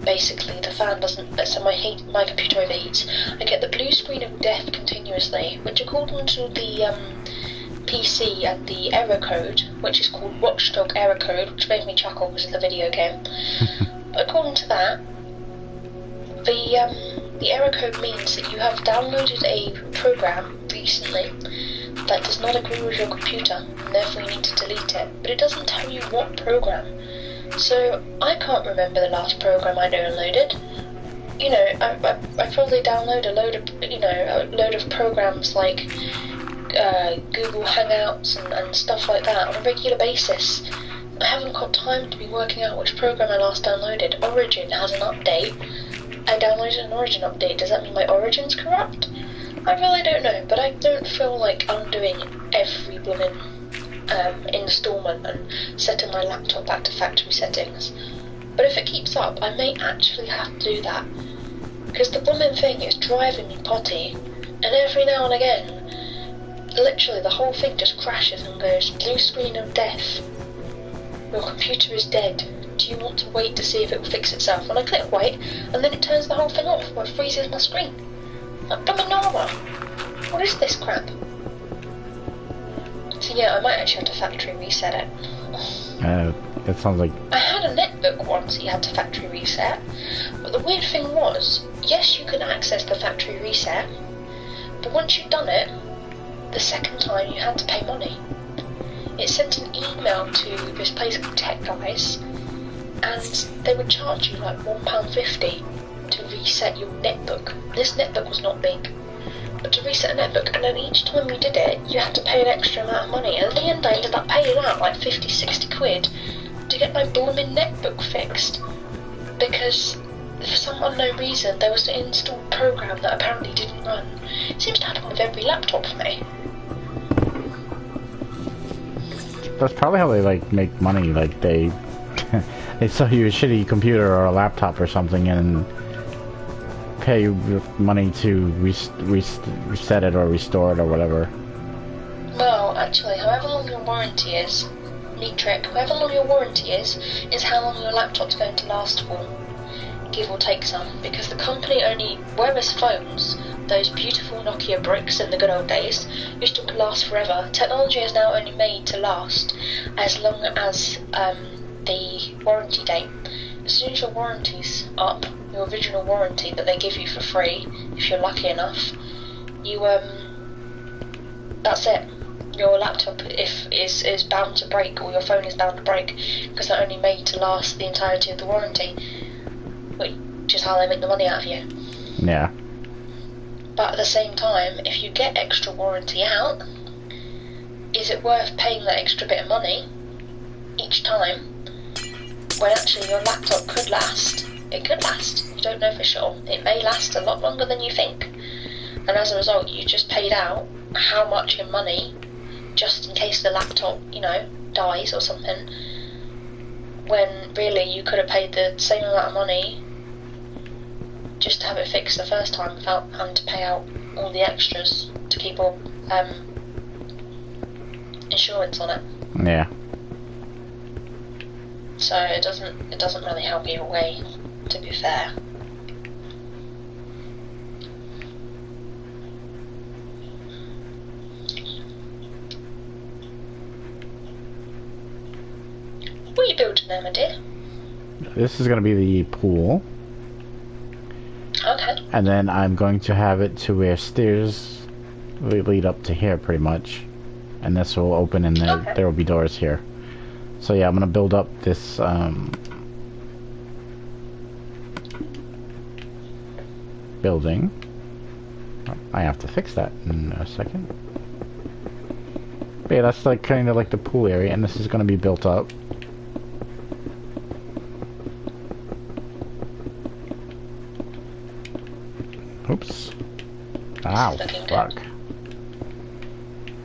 Basically, the fan doesn't, so my computer overheats. I get the blue screen of death continuously, which according to the PC and the error code, which is called Watchdog error code, which made me chuckle because of the video game. According to that, the error code means that you have downloaded a program recently that does not agree with your computer, and therefore you need to delete it. But it doesn't tell you what program. So I can't remember the last program I downloaded. You know, I probably download a load of programs like Google Hangouts and stuff like that on a regular basis. I haven't got time to be working out which program I last downloaded. Origin has an update. I downloaded an Origin update. Does that mean my Origin's corrupt? I really don't know, but I don't feel like undoing every blooming installment and setting my laptop back to factory settings. But if it keeps up, I may actually have to do that. Because the blooming thing is driving me potty, and every now and again, literally the whole thing just crashes and goes, blue screen of death. Your computer is dead. Do you want to wait to see if it will fix itself? And I click wait, and then it turns the whole thing off, or it freezes my screen. Like, blooming Nora! What is this crap? So yeah, I might actually have to factory reset it. It sounds like... I had a netbook once that you had to factory reset, but the weird thing was, yes, you can access the factory reset, but once you'd done it, the second time you had to pay money. It sent an email to this place called Tech Guys, and they would charge you like £1.50 to reset your netbook. This netbook was not big, but to reset a netbook, and then each time you did it, you had to pay an extra amount of money, and at the end I ended up paying out like 50-60 quid to get my blooming netbook fixed, because for some unknown reason there was an installed program that apparently didn't run. It seems to happen with every laptop for me. That's probably how they, like, make money. Like, they... they sell you a shitty computer or a laptop or something and pay you money to reset it or restore it or whatever. Well, actually, however long your warranty is, neat trick, however long your warranty is how long your laptop's going to last for, give or take some, because the company only, whereas phones, those beautiful Nokia bricks in the good old days, used to last forever, technology is now only made to last as long as the warranty date. As soon as your warranty's up, your original warranty that they give you for free, if you're lucky enough, you, that's it. Your laptop is bound to break, or your phone is bound to break, because they're only made to last the entirety of the warranty, which is how they make the money out of you. Yeah. But at the same time, if you get extra warranty out, is it worth paying that extra bit of money each time, when actually your laptop could last? It could last, you don't know for sure. It may last a lot longer than you think, and as a result you just paid out how much in money just in case the laptop, you know, dies or something, when really you could have paid the same amount of money just to have it fixed the first time without having to pay out all the extras to keep all insurance on it. Yeah. So it doesn't really help either way, to be fair. What are you building there, my dear? This is going to be the pool. Okay. And then I'm going to have it to where stairs lead up to here, pretty much. And this will open and there will be doors here. So yeah, I'm going to build up this, building. I have to fix that in a second. But yeah, that's like kind of like the pool area, and this is going to be built up. Oops. Ow, fuck.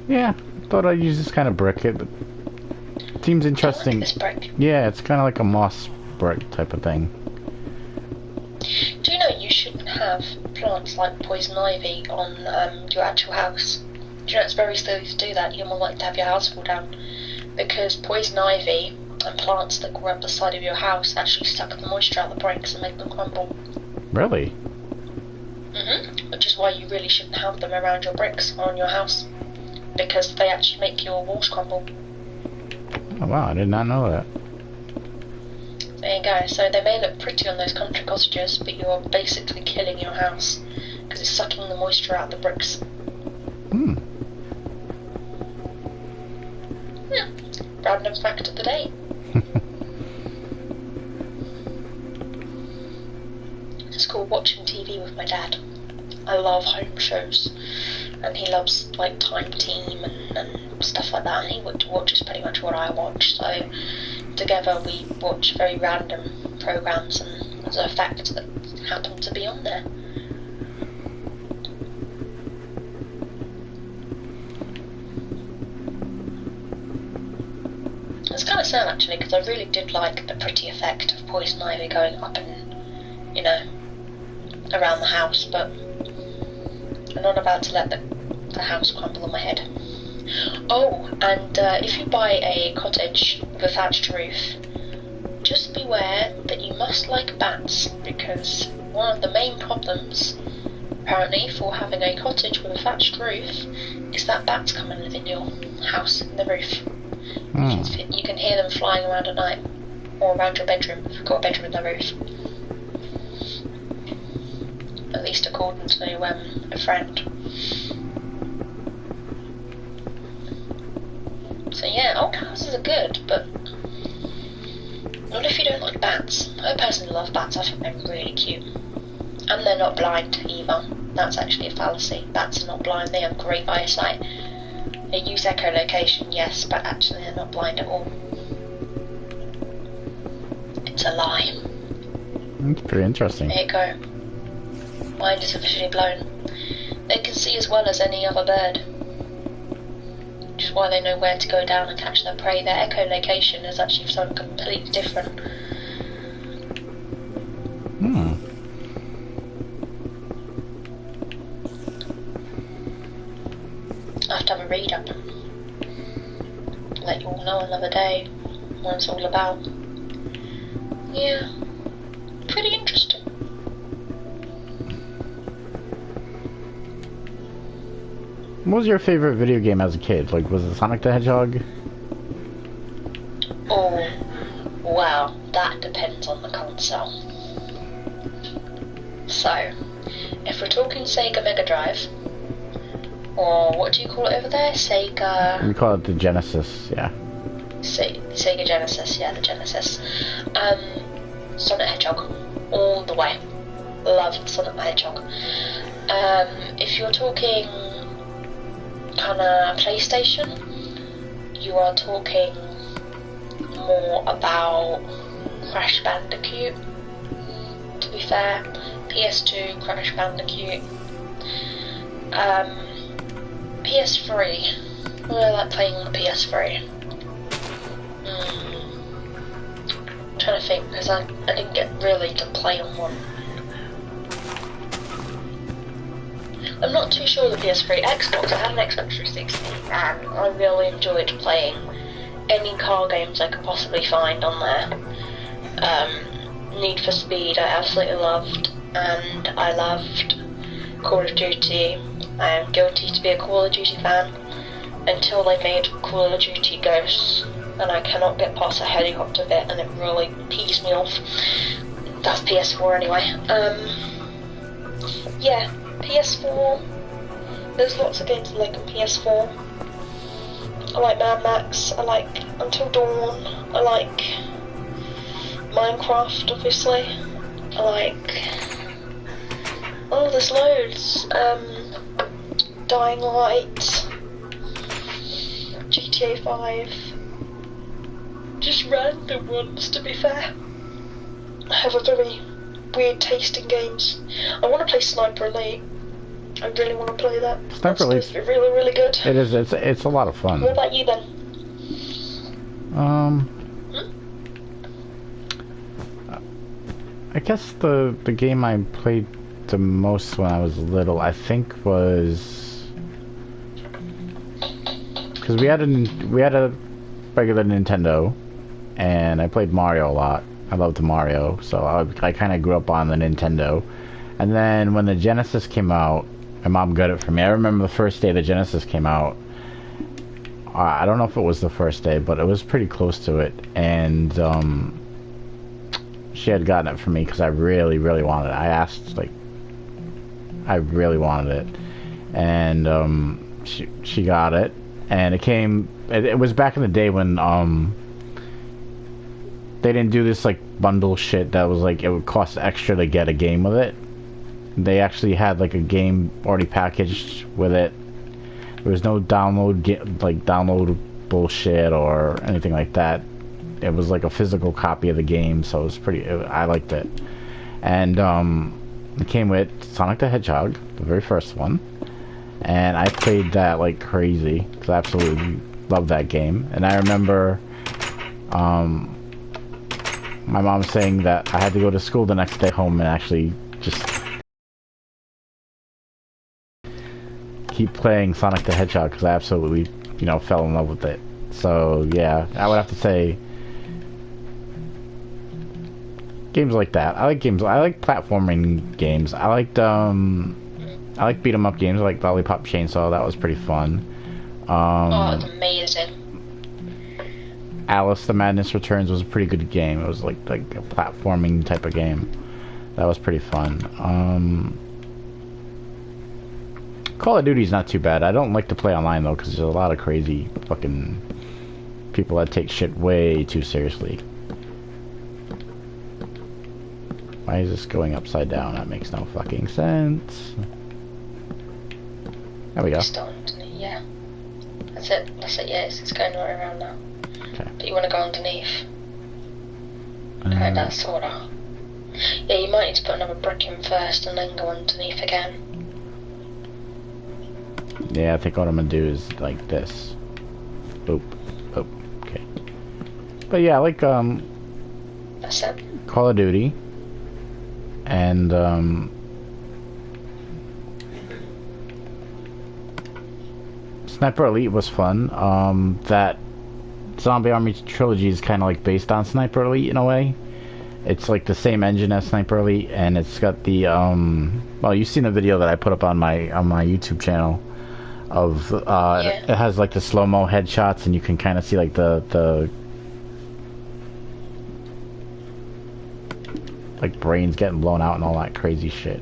Yeah, thought I'd use this kind of brick. It seems interesting. I like this brick. Yeah, it's kind of like a moss brick type of thing. Do you know you shouldn't have plants like poison ivy on your actual house? Do you know it's very silly to do that? You're more likely to have your house fall down, because poison ivy and plants that grow up the side of your house actually suck the moisture out of the bricks and make them crumble. Really? Which is why you really shouldn't have them around your bricks or on your house, because they actually make your walls crumble. Oh wow, I did not know that. There you go. So they may look pretty on those country cottages, but you're basically killing your house because it's sucking the moisture out of the bricks. Hmm. Yeah. Random fact of the day. It's called watching TV with my dad. I love home shows, and he loves like Time Team and stuff like that, and he watches pretty much what I watch, so together we watch very random programs, and there's a fact that happened to be on there. It's kind of sad actually, because I really did like the pretty effect of poison ivy going up and, you know, around the house, but I'm not about to let the house crumble on my head. Oh, and if you buy a cottage with a thatched roof, just beware that you must like bats, because one of the main problems, apparently, for having a cottage with a thatched roof is that bats come and live in your house, in the roof. You can hear them flying around at night, or around your bedroom if you've got a bedroom in the roof. At least according to a friend. So yeah, old houses are good, but not if you don't like bats. I personally love bats. I think they're really cute, and they're not blind either. That's actually a fallacy. Bats are not blind. They have great eyesight. They use echolocation, yes, but actually they're not blind at all. It's a lie. That's pretty interesting. There you go. Mind is officially blown. They can see as well as any other bird, which is why they know where to go down and catch their prey. Their echolocation is actually something completely different. I have to have a read up. Let you all know another day what it's all about. Yeah, pretty interesting. What was your favorite video game as a kid? Like, was it Sonic the Hedgehog? Oh, well, that depends on the console. So, if we're talking Sega Mega Drive, or what do you call it over there? Sega... We call it the Genesis, yeah. Sega Genesis, yeah, the Genesis. Sonic Hedgehog, all the way. Loved Sonic the Hedgehog. If you're talking kinda PlayStation, you are talking more about Crash Bandicoot, to be fair. PS2, Crash Bandicoot. PS3. I really like playing on the PS3. I'm trying to think, because I didn't get really to play on one. I'm not too sure the PS3. Xbox, I had an Xbox 360, and I really enjoyed playing any car games I could possibly find on there. Need for Speed, I absolutely loved, and I loved Call of Duty. I am guilty to be a Call of Duty fan until they made Call of Duty Ghosts, and I cannot get past a helicopter bit, and it really pees me off. That's PS4 anyway. Yeah, PS4. There's lots of games I like on PS4. I like Mad Max. I like Until Dawn. I like Minecraft, obviously. I like... oh, there's loads. Dying Light, GTA 5, just random ones, to be fair. I have a very weird taste in games. I want to play Sniper Elite. I really want to play that. Sniper Elite's really, really good. It is. It's a lot of fun. What about you then? I guess the game I played the most when I was little, I think, was because we had a regular Nintendo, and I played Mario a lot. I loved Mario, so I kind of grew up on the Nintendo. And then when the Genesis came out, my mom got it for me. I remember the first day the Genesis came out. I don't know if it was the first day, but it was pretty close to it. And she had gotten it for me because I really, really wanted it. I asked, like, I really wanted it, and she got it. And it came, it was back in the day when, they didn't do this, like, bundle shit that was, like, it would cost extra to get a game with it. They actually had, like, a game already packaged with it. There was no download bullshit or anything like that. It was, like, a physical copy of the game, so it was I liked it. And, it came with Sonic the Hedgehog, the very first one. And I played that like crazy, because I absolutely loved that game. And I remember my mom saying that I had to go to school the next day home and actually just keep playing Sonic the Hedgehog, because I absolutely, you know, fell in love with it. So yeah, I would have to say games like that. I like platforming games. I like beat 'em up games. I like Lollipop Chainsaw. That was pretty fun. Oh, it's amazing. Alice the Madness Returns was a pretty good game. It was like a platforming type of game. That was pretty fun. Call of Duty's not too bad. I don't like to play online though, because there's a lot of crazy fucking people that take shit way too seriously. Why is this going upside down? That makes no fucking sense. There we go. Yeah. That's it. That's it. Yeah, it's going right around now. Okay. But you want to go underneath. Okay, that's sorta. Yeah, you might need to put another brick in first and then go underneath again. Yeah, I think what I'm gonna do is like this. Boop. Boop. Okay. But yeah, like That's it. Call of Duty. And Sniper Elite was fun. That Zombie Army trilogy is kind of like based on Sniper Elite in a way. It's like the same engine as Sniper Elite, and it's got the well, you've seen the video that I put up on my YouTube channel of Yeah. it has like the slow-mo headshots, and you can kind of see like the like brains getting blown out and all that crazy shit.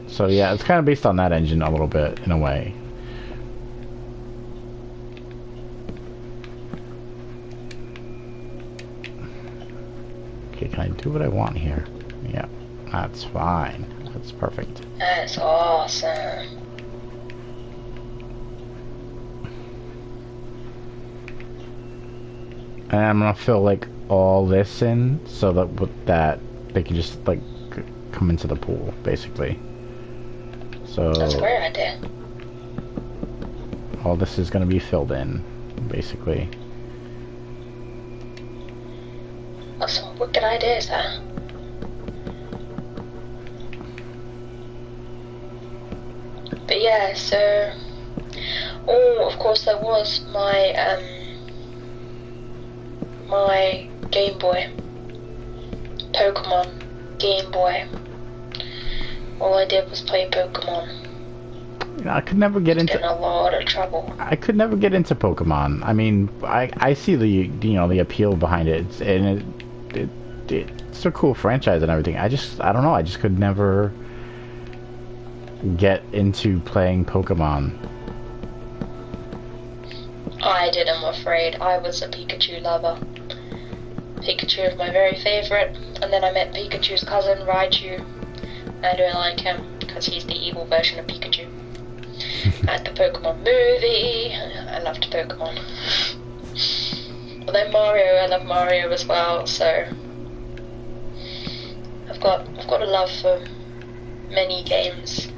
So yeah, it's kind of based on that engine a little bit in a way. Okay, can I do what I want here? Yeah, that's fine. That's perfect. That's awesome. And I'm gonna fill like all this in so that with that they can just like come into the pool basically. So That's a great idea. all this is gonna be filled in basically. That's some wicked ideas there. But yeah, so oh, of course there was my Game Boy, Pokemon Game Boy. All I did was play Pokemon. You know, I could never get into In a lot of trouble. I could never get into Pokemon. I mean, I see the the appeal behind it, it's a cool franchise and everything. I don't know. I just could never get into playing Pokemon. I did, I'm afraid. I was a Pikachu lover. Pikachu is my very favourite, and then I met Pikachu's cousin, Raichu. I don't like him, because he's the evil version of Pikachu. And the Pokemon movie, I loved Pokemon. But then Mario, I love Mario as well, so I've got a love for many games.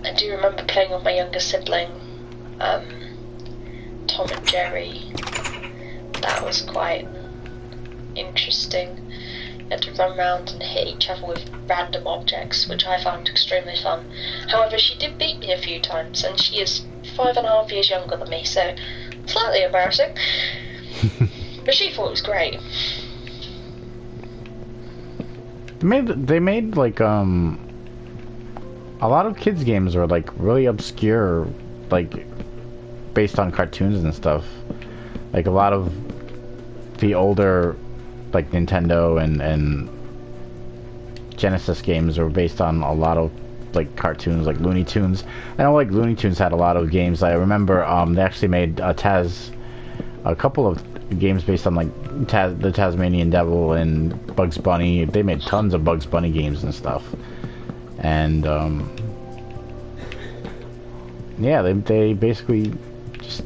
I do remember playing with my younger sibling, Tom and Jerry. That was quite interesting. You had to run around and hit each other with random objects, which I found extremely fun. However, she did beat me a few times, and she is 5.5 years younger than me, so slightly embarrassing. But she thought it was great. They made like a lot of kids games are like really obscure, like based on cartoons and stuff. Like a lot of the older like Nintendo and Genesis games are based on a lot of like cartoons, like Looney Tunes. I know like Looney Tunes had a lot of games. I remember they actually made a couple of games based on like the Tasmanian Devil and Bugs Bunny. They made tons of Bugs Bunny games and stuff. And yeah, they basically just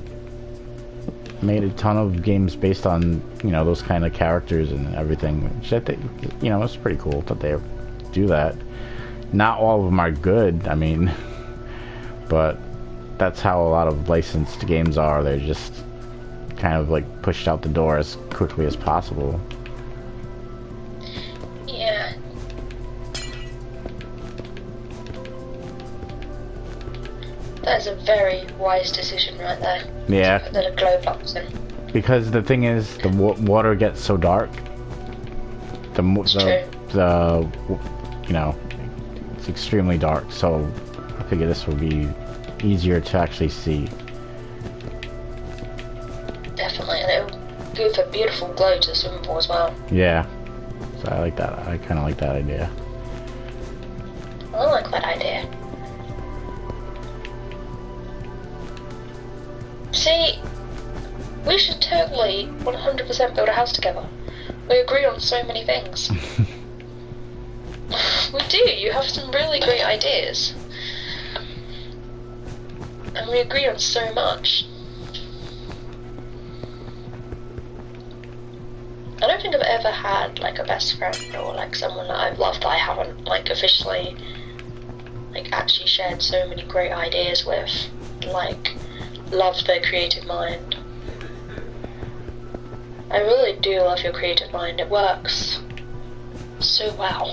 made a ton of games based on, you know, those kind of characters and everything, which I think, you know, it's pretty cool that they do that. Not all of them are good, I mean, but that's how a lot of licensed games are. They're just kind of like pushed out the door as quickly as possible. Yeah. That is a very wise decision right there. Yeah. Put the glow box in. Because the thing is, the water gets so dark. The you know, it's extremely dark. So I figure this will be easier to actually see. Definitely, and it'll give a beautiful glow to the swimming pool as well. Yeah. So I like that. I kind of like that idea. I like that idea. See, we should totally 100% build a house together. We agree on so many things. We do, you have some really great ideas. And we agree on so much. I don't think I've ever had like a best friend or like someone that I've loved that I haven't like officially like actually shared so many great ideas with. Like, loved their creative mind. I really do love your creative mind, it works so well.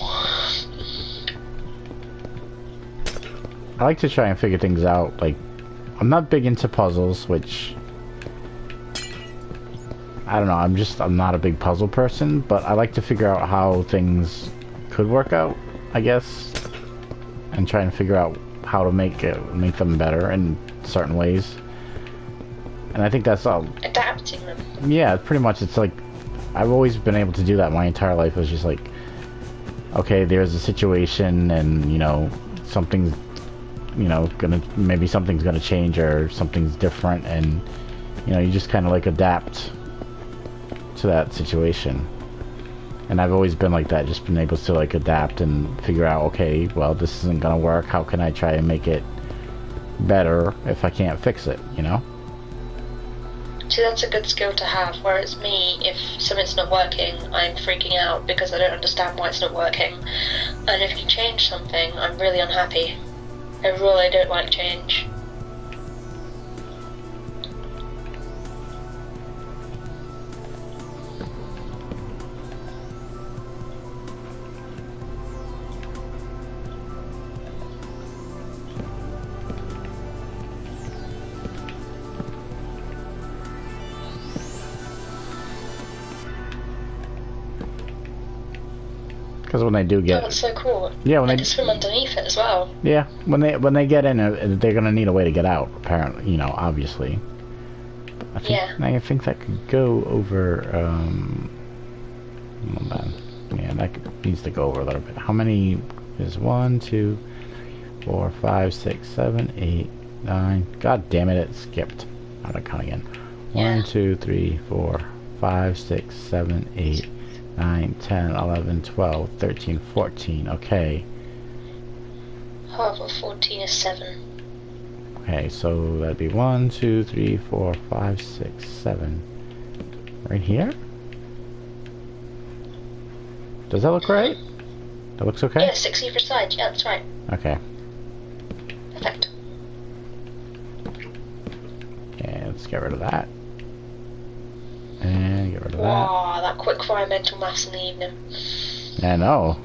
I like to try and figure things out. Like, I'm not big into puzzles, which I don't know, I'm not a big puzzle person, but I like to figure out how things could work out, I guess, and try and figure out how to make them better in certain ways. And I think that's all. Adapting them. Yeah, pretty much. It's like I've always been able to do that my entire life. It was just like, okay, there's a situation, and you know, something's, you know, maybe something's gonna change or something's different, and you know, you just kind of like adapt to that situation. And I've always been like that, just been able to like adapt and figure out, okay, well, this isn't gonna work. How can I try and make it better if I can't fix it? You know. See, that's a good skill to have, whereas me, if something's not working, I'm freaking out because I don't understand why it's not working. And if you change something, I'm really unhappy. I really don't like change. Because when they do get, oh, that's so cool. Yeah, when I they can swim underneath it as well. Yeah, when they get in, they're gonna need a way to get out. Apparently, you know, obviously. I think that could go over. Hold on. Yeah, that needs to go over a little bit. How many is 1, 2, 4, 5, 6, 7, 8, 9? God damn it! It skipped. I'm gonna count again. 1, 2, 3, 4, 5, 6, 7, 8. 9, 10, 11, 12, 13, 14, okay. Half of 14 is 7. Okay, so that'd be 1, 2, 3, 4, 5, 6, 7. Right here? Does that look right? That looks okay? Yeah, 6 either side, yeah, that's right. Okay. Perfect. Okay, let's get rid of that. And get rid of that. Wow, that quick fire mental maths in the evening. I know.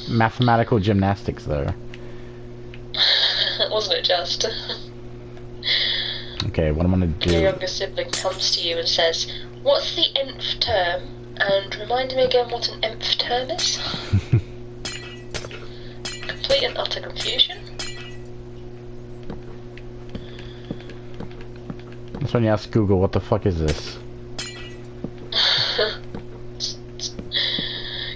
Mathematical gymnastics there. Wasn't it just? Okay, what I'm gonna do... Your younger sibling comes to you and says, what's the nth term? And remind me again what an nth term is? Complete and utter confusion. That's when you ask Google, what the fuck is this?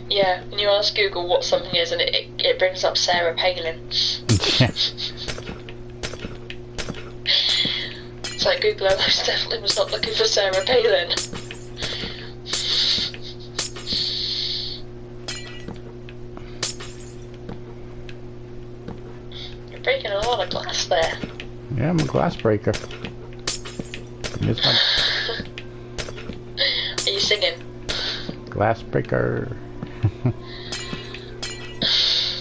Yeah, and you ask Google what something is and it brings up Sarah Palin. It's like Google, I most definitely was not looking for Sarah Palin. You're breaking a lot of glass there. Yeah, I'm a glass breaker. Are you singing? Glass breaker.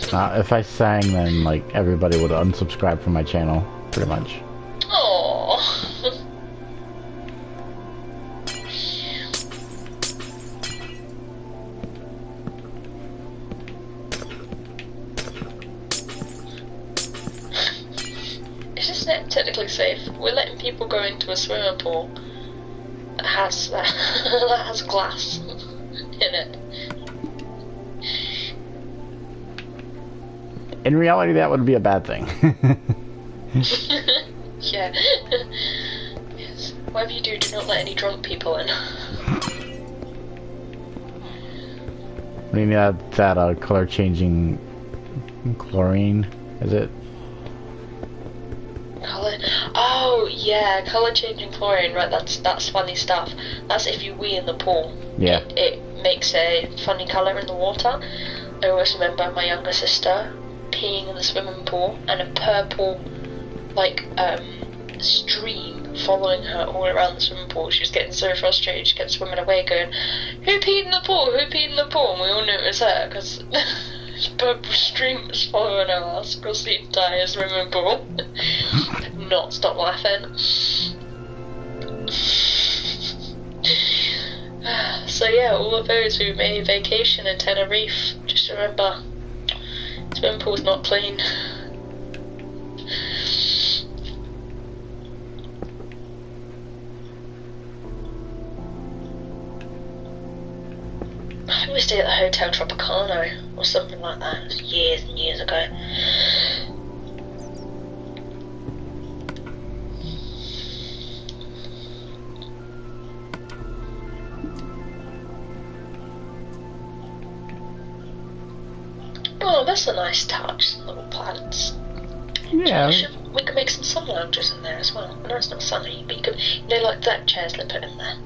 If I sang, then like everybody would unsubscribe from my channel, pretty much. Aww. Isn't it technically safe? We're letting people go into a swimming pool that has that has glass in it. In reality, that would be a bad thing. Yeah. Yes. Whatever you do, do not let any drunk people in. I mean, that color changing chlorine, is it? Colour. Oh yeah, colour changing chlorine. Right, that's funny stuff. That's if you wee in the pool. Yeah. It makes a funny colour in the water. I always remember my younger sister peeing in the swimming pool and a purple, like, stream following her all around the swimming pool. She was getting so frustrated, she kept swimming away going, "Who peed in the pool? Who peed in the pool?" And we all knew it was her, because this purple stream was following her ass across the entire swimming pool. Could not stop laughing. So yeah, all of those who made vacation in Tenerife, just remember, swimming pool's not clean. I think we stayed at the Hotel Tropicana or something like that. It was years and years ago. Oh, that's a nice touch, some little plants. Yeah. We could make some sun loungers in there as well. I know it's not sunny, but you could, like deck chairs they put in there.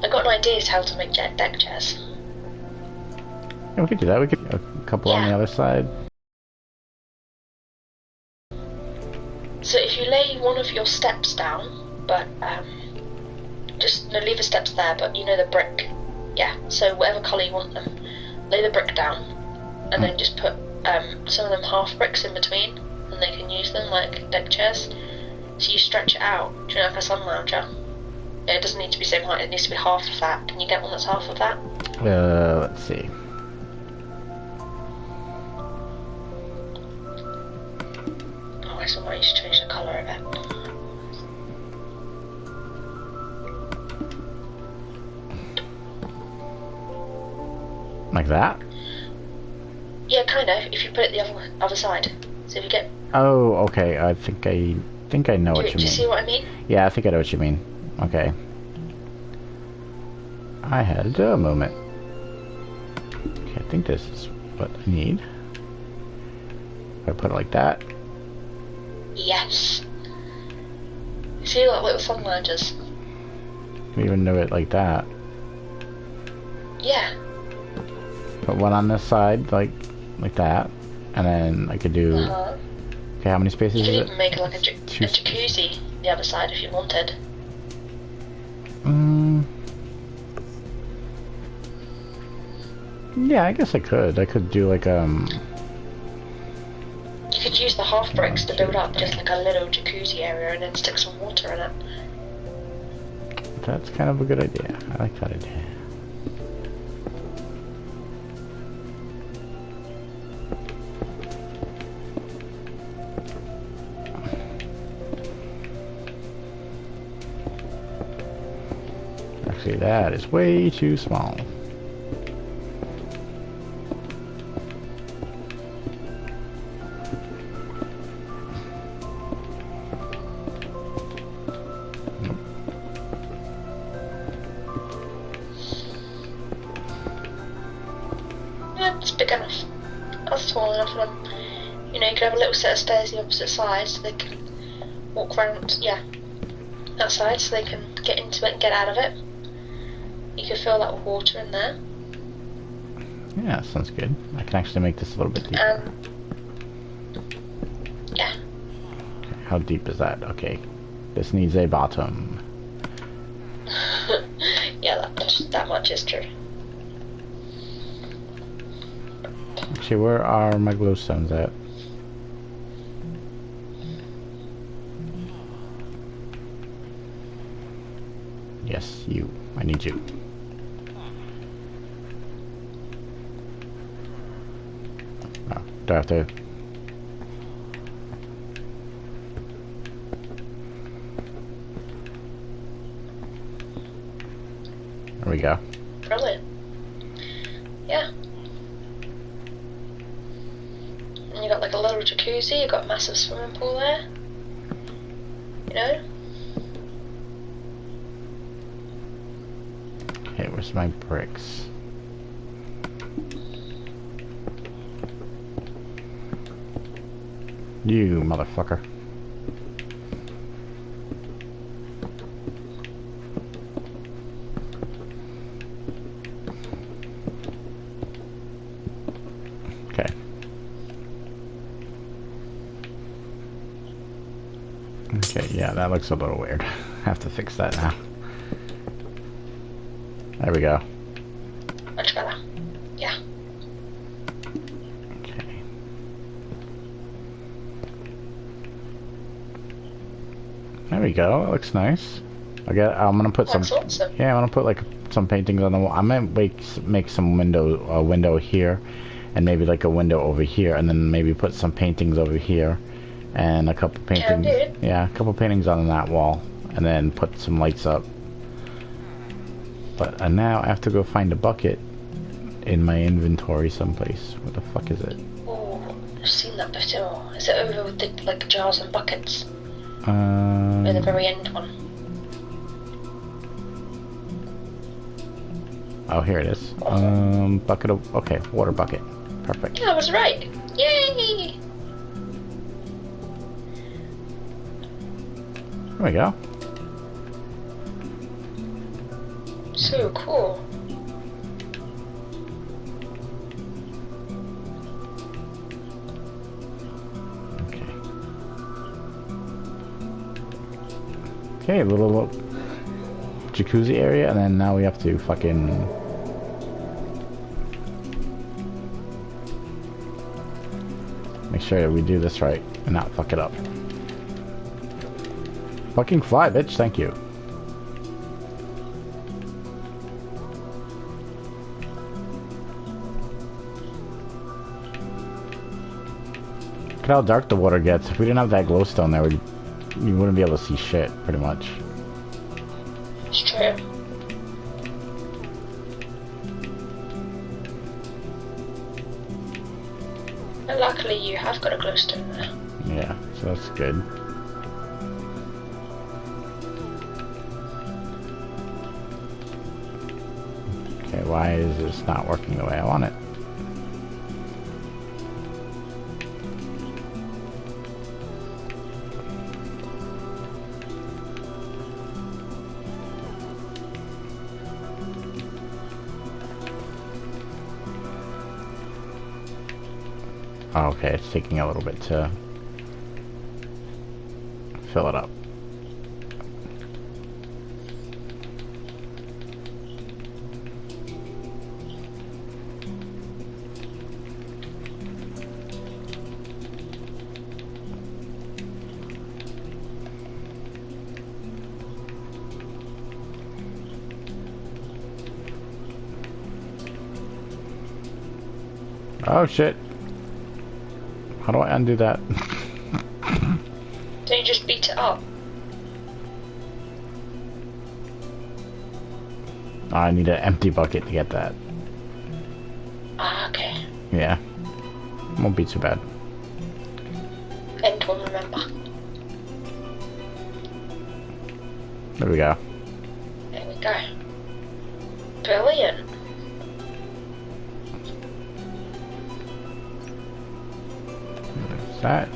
I got an idea as how to make deck chairs. Yeah, we could do that. We could a couple on the other side. So if you lay one of your steps down, but just leave the steps there, but you know the brick. Yeah. So whatever colour you want them, lay the brick down, and then just put some of them half bricks in between, and they can use them like deck chairs. So you stretch it out, do you know, like a sun lounger. It doesn't need to be the same height, it needs to be half of that. Can you get one that's half of that? Let's see. Oh, I might need to change the colour of it. Like that? Yeah, kind of, if you put it the other side. So if you get... Oh, okay. I think I know what you mean. Do you see what I mean? Yeah, I think I know what you mean. Okay. I had a moment. Okay, I think this is what I need. If I put it like that. Yes. You see, like little sun loungers. You can even do it like that. Yeah. Put one on this side, like that, and then I could do. Okay, how many spaces you is could it? even make like a jacuzzi the other side if you wanted. Yeah, I guess I could. I could do like You could use the half bricks to build up just like a little jacuzzi area and then stick some water in it. That's kind of a good idea. I like that idea. Actually, that is way too small. It's big enough. That's tall enough for them. You know, you could have a little set of stairs the opposite side so they can walk around, that side so they can get into it and get out of it. You could fill that with water in there. Yeah, sounds good. I can actually make this a little bit deeper. Yeah. Okay, how deep is that? Okay. This needs a bottom. Yeah, that much is true. Actually, where are my glowstones at? Yes, you. I need you. Oh, do I have to... There we go. Brilliant. Yeah. And you got like a little jacuzzi, you got a massive swimming pool there. you know? Okay, where's my bricks? You motherfucker. Okay. Okay, yeah, that looks a little weird. I have to fix that now. There we go. Much better. Yeah. Okay. There we go. It looks nice. I'm gonna put some. That's awesome. Yeah, I'm gonna put like some paintings on the wall. I might make some a window here, and maybe like a window over here, and then maybe put some paintings over here, and a couple paintings. Yeah, a couple paintings on that wall, and then put some lights up. But now I have to go find a bucket in my inventory someplace. Where the fuck is it? Oh, I've seen that before. Is it over with the like jars and buckets? At the very end one. Oh, here it is. Bucket of... Okay, water bucket. Perfect. Yeah, I was right. Yay! There we go. So cool. Okay. Okay, a little jacuzzi area, and then now we have to fucking... make sure that we do this right and not fuck it up. Fucking fly, bitch, thank you. Look at how dark the water gets. If we didn't have that glowstone there, we wouldn't be able to see shit, pretty much. It's true. And luckily you have got a glowstone there. Yeah, so that's good. Okay, why is this not working the way I want it? Oh, okay, it's taking a little bit to fill it up. Oh shit. How do I undo that? Don't you just beat it up? Oh, I need an empty bucket to get that. Ah, okay. Yeah. Won't be too bad. End one, remember. There we go. There we go. Brilliant. There's that.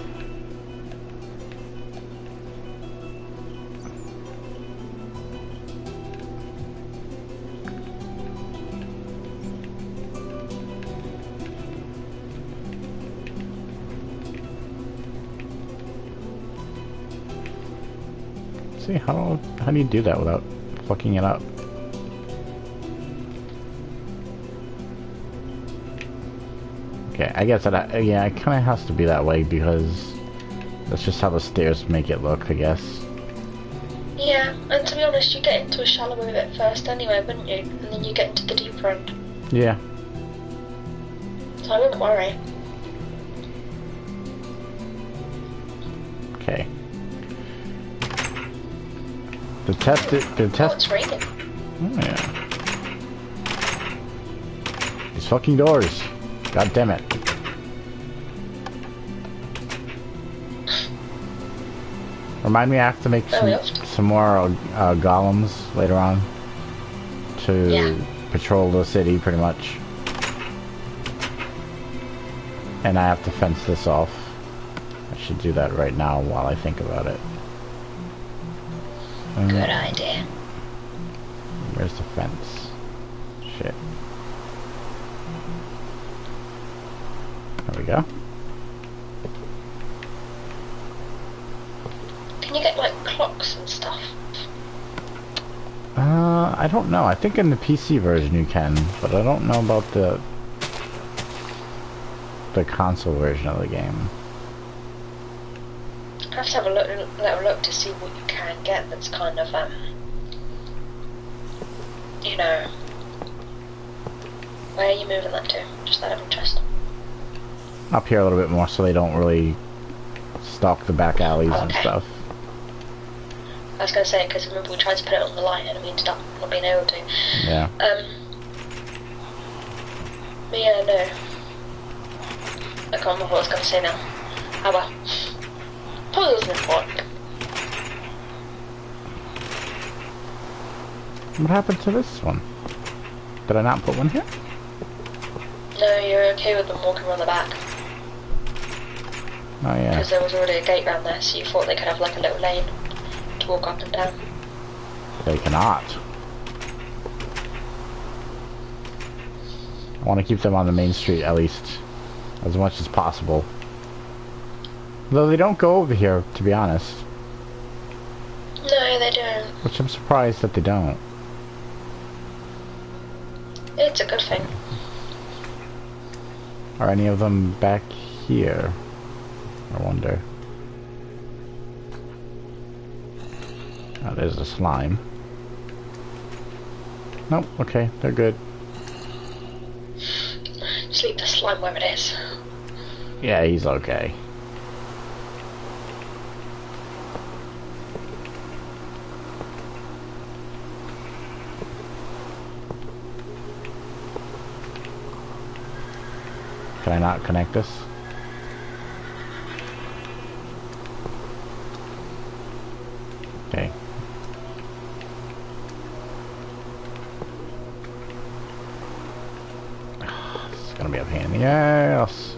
See, how do you do that without fucking it up? Okay, I guess that, yeah, it kind of has to be that way because that's just how the stairs make it look, I guess. Yeah, and to be honest, you get into a shallower bit first anyway, wouldn't you? And then you get into the deeper end. Yeah. So I wouldn't worry. Okay. The test. Oh, it's raining. Oh, yeah. These fucking doors. God damn it. Remind me, I have to make some more golems later on to patrol the city, pretty much. And I have to fence this off. I should do that right now while I think about it. Good idea. Where's the fence? Shit. There we go. Can you get like clocks and stuff? I don't know. I think in the PC version you can, but I don't know about the console version of the game. I have to have a little look to see what you can get that's kind of, you know, where are you moving that to? Just out of interest. Up here a little bit more so they don't really stalk the back alleys and stuff. I was going to say, because remember we tried to put it on the line and we ended up not being able to. Yeah. But yeah, no. I can't remember what I was going to say now. Oh well. Probably wasn't important. What happened to this one? Did I not put one here? No, you're okay with them walking around the back. Oh yeah. Because there was already a gate around there, so you thought they could have like a little lane to walk up and down. They cannot. I want to keep them on the main street at least as much as possible. Though they don't go over here, to be honest. No, they don't. Which I'm surprised that they don't. It's a good thing. Are any of them back here? I wonder. Oh, there's a slime. Nope, okay, they're good. Just leave the slime where it is. Yeah, he's okay. Can I not connect this? Okay. It's gonna be a pain in the ass.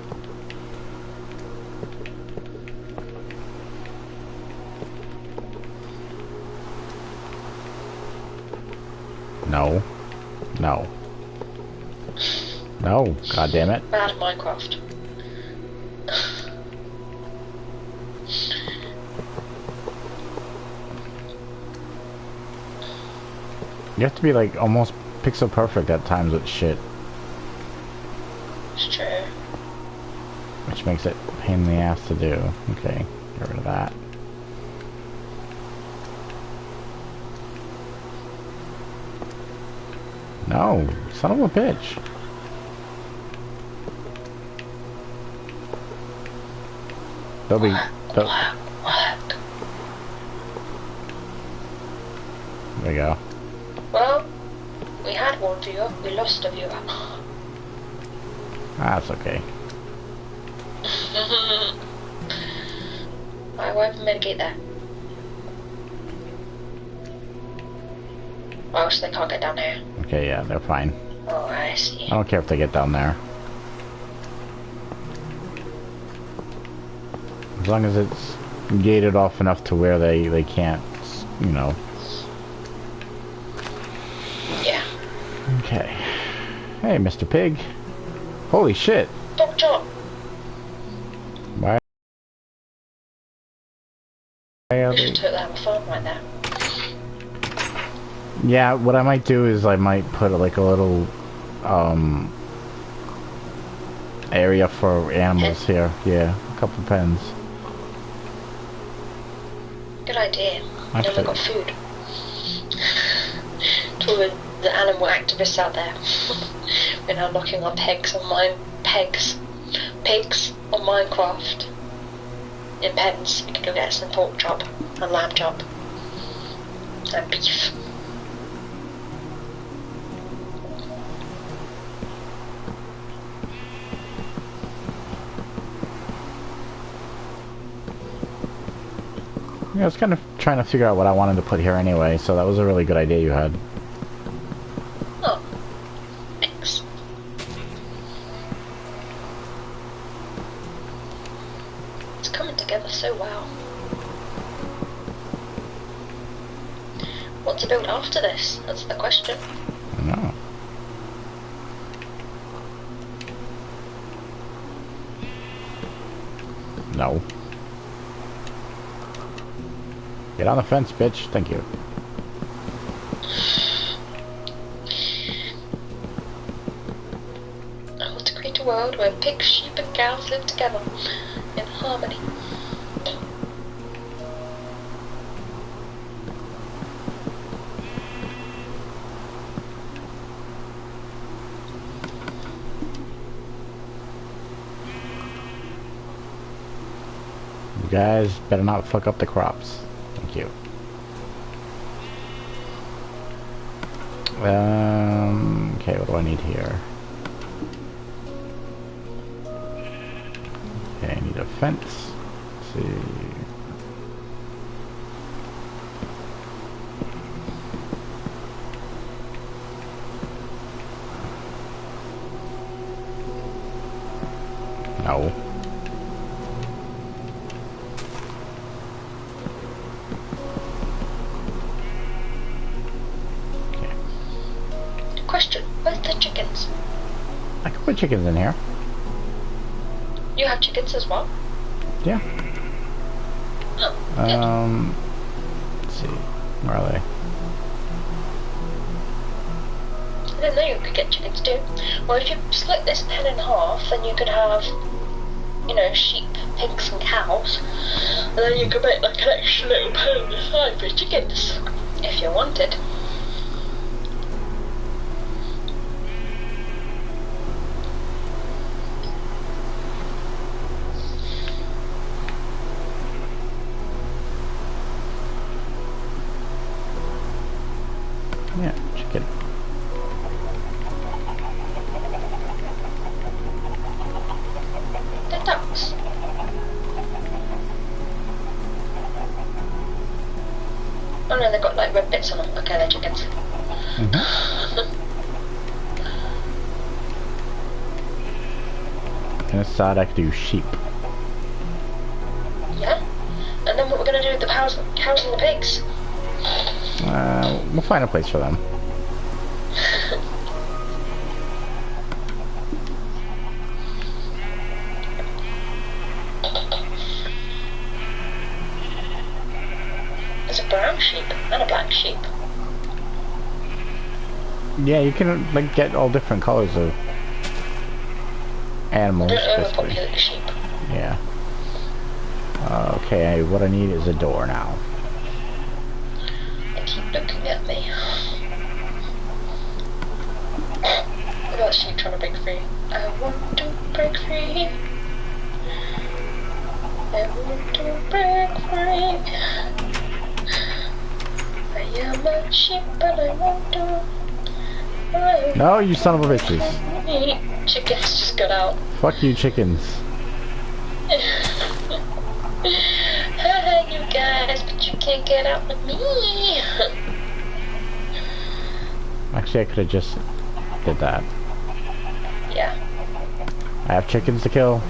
No. No. No, god damn it. Bad Minecraft. You have to be like almost pixel perfect at times with shit. It's true. Which makes it a pain in the ass to do. Okay, get rid of that. No, son of a bitch. They'll be... What? There we go. Well, we had one viewer, we lost a viewer. That's okay. I won't mitigate that. Oh, so they can't get down here. Okay, yeah, they're fine. Oh, I see. I don't care if they get down there. As long as it's gated off enough to where they can't, you know. Yeah. Okay. Hey, Mr. Pig. Holy shit. Dog John. Why are Just they... took that on the phone right there. Yeah, what I might do is I might put like a little area for animals here. Yeah, a couple pens. Good idea. And then Actually, we've got food. To all the animal activists out there. We're now knocking our pigs on Minecraft in pens. We can go get some pork chop and lamb chop and beef. Yeah, I was kind of trying to figure out what I wanted to put here anyway, so that was a really good idea you had. Oh, thanks. It's coming together so well. What to build after this? That's the question. I don't know. No. Get on the fence, bitch. Thank you. I want to create a world where pigs, sheep and cows live together in harmony. You guys better not fuck up the crops. Thank you. Okay, what do I need here? Okay, I need a fence. Let's see. No. Question, where's the chickens? I can put chickens in here. You have chickens as well? Yeah. Oh, good. Let's see. Where are they? I didn't know you could get chickens too. Well, if you split this pen in half, then you could have, you know, sheep, pigs and cows. And then you could make like an extra little pen on the side for chickens, if you wanted. Yeah, chicken. They're ducks. Oh no, they've got like red bits on them. Okay, they're chickens. And this side I could do sheep. Yeah? And then what we're going to do with the cows and the pigs? We'll find a place for them. There's a brown sheep and a black sheep. Yeah, you can like get all different colors of animals. Don't Basically. overpopulate the sheep. Yeah. Okay, what I need is a door now. They keep looking at me. Look at that sheep trying to break free. I want to break free. I want to break free. I am a sheep and I want to. No, you son of a bitches. Chickens just got out. Fuck you, chickens. Hi, you guys, but you can't get out with me. Actually, I could have just did that. Yeah, I have chickens to kill.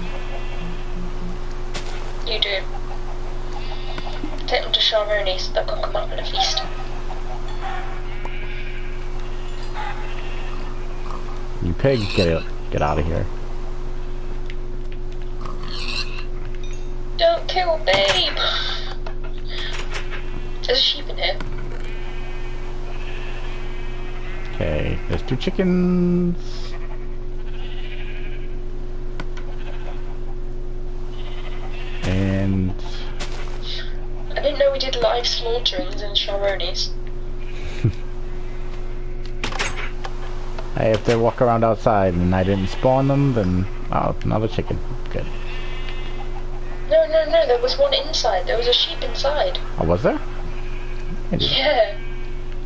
you do. Take them to Sharoni so they can come up in a feast. You pigs, get out of here. Don't kill babe. There's a sheep in here. Okay, there's 2 chickens. And I didn't know we did live slaughterings in Sharoni's. hey, if they walk around outside and I didn't spawn them, then oh, another chicken. Good. No, there was one inside. There was a sheep inside. Oh, was there? Yeah.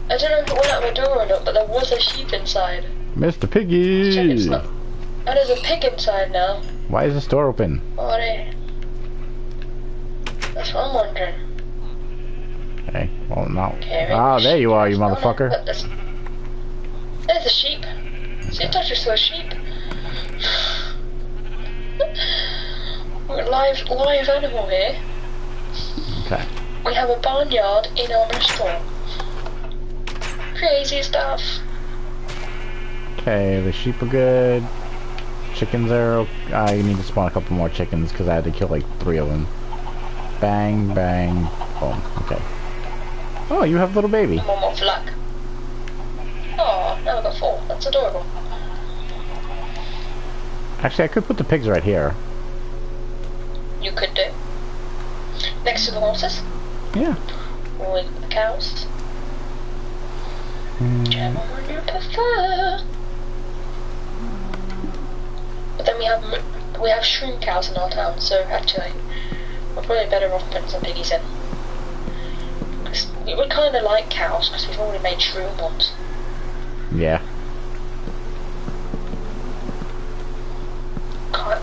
I don't know if it went out my door or not, but there was a sheep inside. Mr. Piggy! Check it's not. And there's a pig inside now. Why is this door open? That's what I'm wondering. Oh no. Okay, Ah, there you are, you no, motherfucker. No, there's a sheep. See, I told you saw a sheep. We're live animal here. Okay. We have a barnyard in our restaurant. Crazy stuff. Okay, the sheep are good. Chickens are... I need to spawn a couple more chickens because I had to kill like 3 of them. Bang, bang, boom. Okay. Oh, you have a little baby. One more for luck. Oh, now I've got 4. That's adorable. Actually, I could put the pigs right here. You could do. Next to the horses. Yeah. Or the cows. Whichever one you prefer. But then we have shroom cows in our town, so actually we're probably better off putting some piggies in. Because we would kind of like cows because we've already made shroom ones. Yeah.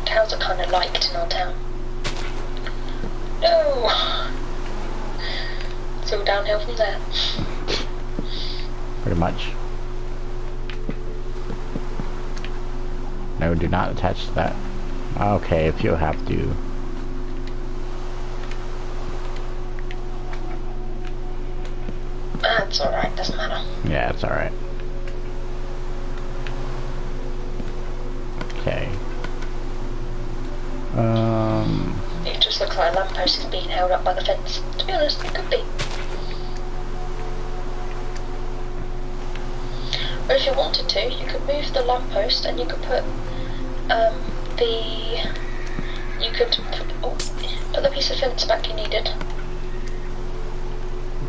Cows are kind of liked in our town. No! It's all downhill from there. Pretty much. No, do not attach to that. Okay, if you have to. That's alright, doesn't matter. Yeah, it's alright. Okay. It just looks like a lamppost is being held up by the fence. To be honest, it could be. Or if you wanted to, you could move the lamppost and you could put put the piece of fence back you needed.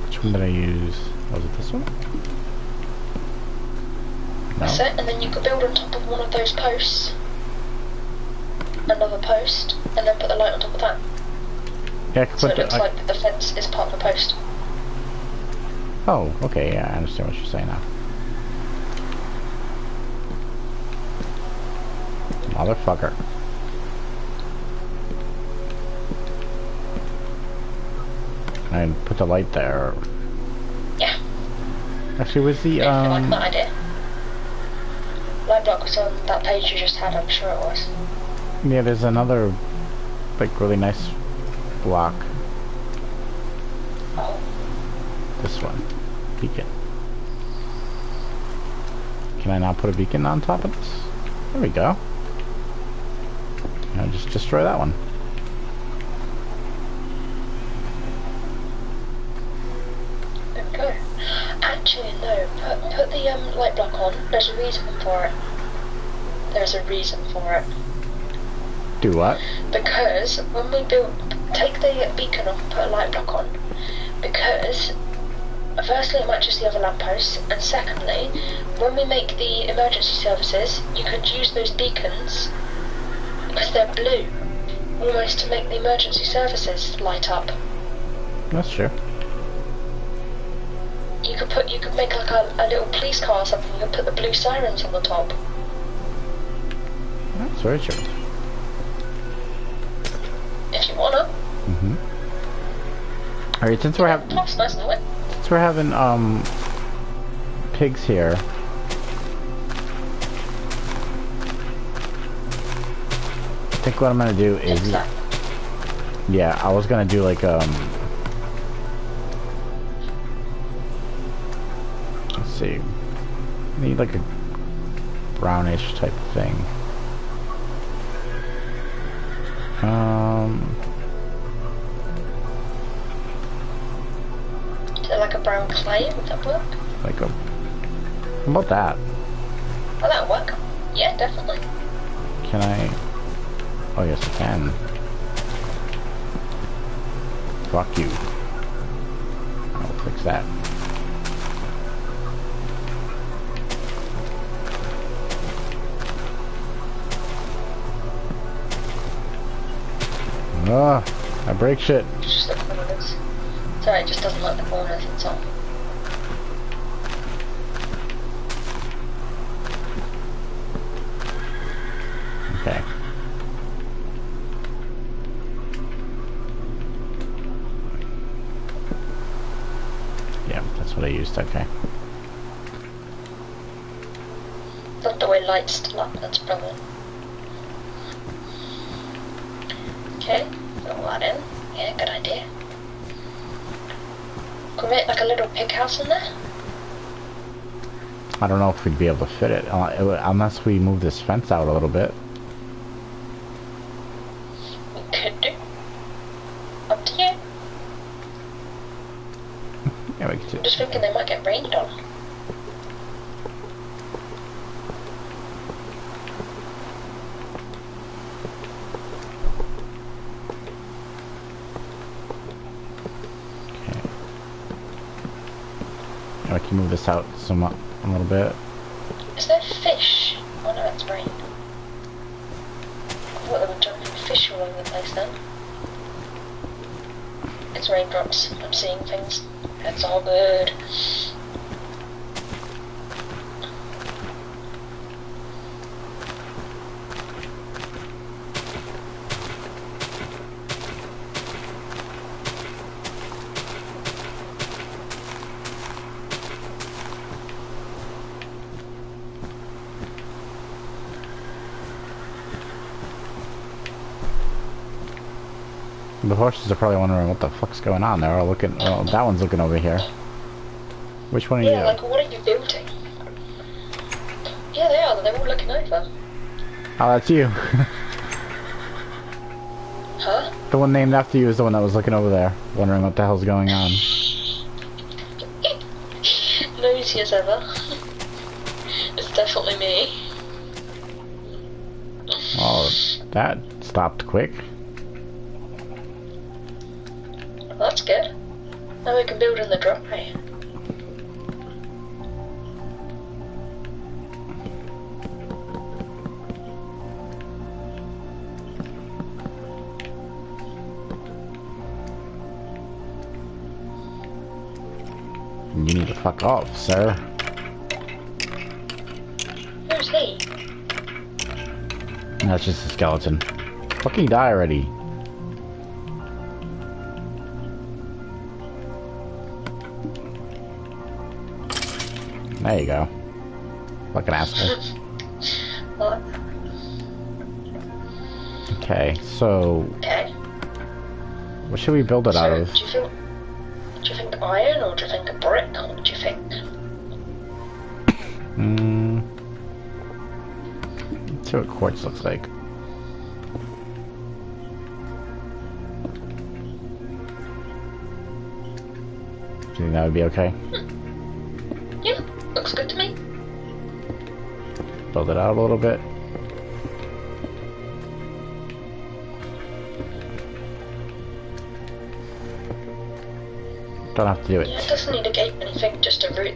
Which one did I use? Was it this one? No. That's it, and then you could build on top of one of those posts. Another post, and then put the light on top of that. Yeah, I could So put it looks like the fence is part of the post. Oh, okay, yeah, I understand what you're saying now. Motherfucker. And put the light there. Yeah. Actually, was the I like that idea. Light block was on that page you just had, I'm sure it was. Yeah, there's another, like, really nice block. Oh. This one. Beacon. Can I now put a beacon on top of this? There we go. Now just destroy that one. There we go. Actually, no. Put the light block on. There's a reason for it. There's a reason for it. Do what? Because when we take the beacon off and put a light block on, because firstly it matches the other lampposts, and secondly, when we make the emergency services, you could use those beacons, because they're blue, almost to make the emergency services light up. That's true. You could make like a little police car or something, you could put the blue sirens on the top. That's very true. If you wanna. Alright, since we're having That's nice, isn't it? since we're having pigs here, I think what I'm gonna do is yeah, I was gonna do like let's see, I need like a brownish type of thing. Is it like a brown clay? Would that work? Like a, how about that? Oh, that'll work. Yeah, definitely. Can I? Oh yes, I can. Fuck you. I'll fix that. Ugh, I break shit. Just the corners. Sorry, it just doesn't like the corners, that's all. Okay. That's what I used, okay. Love the way light's still up, that's brilliant. Okay, fill that in. Yeah, good idea. Can we make like a little pig house in there? I don't know if we'd be able to fit it, unless we move this fence out a little bit. We could do. Up to you. Yeah, we could do. I'm just thinking they might get rained on. I can move this out somewhat a little bit. Is there fish? Oh no, it's rain. I thought there were jumping fish all over the place then. It's raindrops. I'm seeing things. It's all good. The horses are probably wondering what the fuck's going on. They're all looking. Well, that one's looking over here. Which one are you? Yeah, like what are you building? Yeah, they are. They're all looking over. Oh, that's you. Huh? The one named after you is the one that was looking over there, wondering what the hell's going on. Nosy as ever. It's definitely me. Oh, that stopped quick. Well, that's good. Now we can build in the driveway. You need to fuck off, sir. Who's he? That's just a skeleton. Fucking die already. There you go. Fucking asshole. What? Okay, so... Okay. what should we build it out of? Do you think iron or do you think a brick? What do you think? Let's see what quartz looks like. Do you think that would be okay? Yeah, looks good to me. Build it out a little bit. Don't have to do it. Yeah, it doesn't need a gate or anything, just a roof.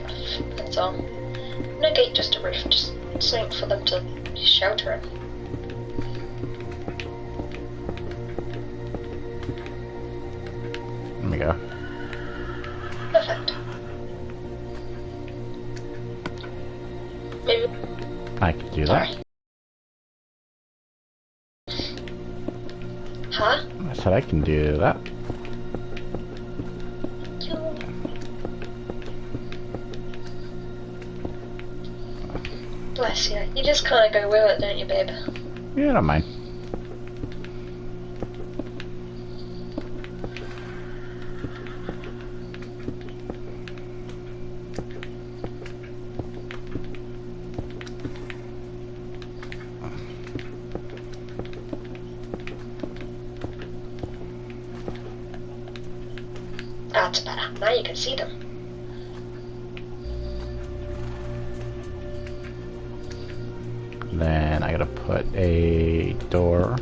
That's all. No gate, just a roof. Just something for them to shelter in. There we go. Perfect. Maybe. I can do that. Huh? I said I can do that. Bless you. You just kind of go with it, don't you, babe? Yeah, I don't mind. That's better. Now you can see them. Then I gotta put a door.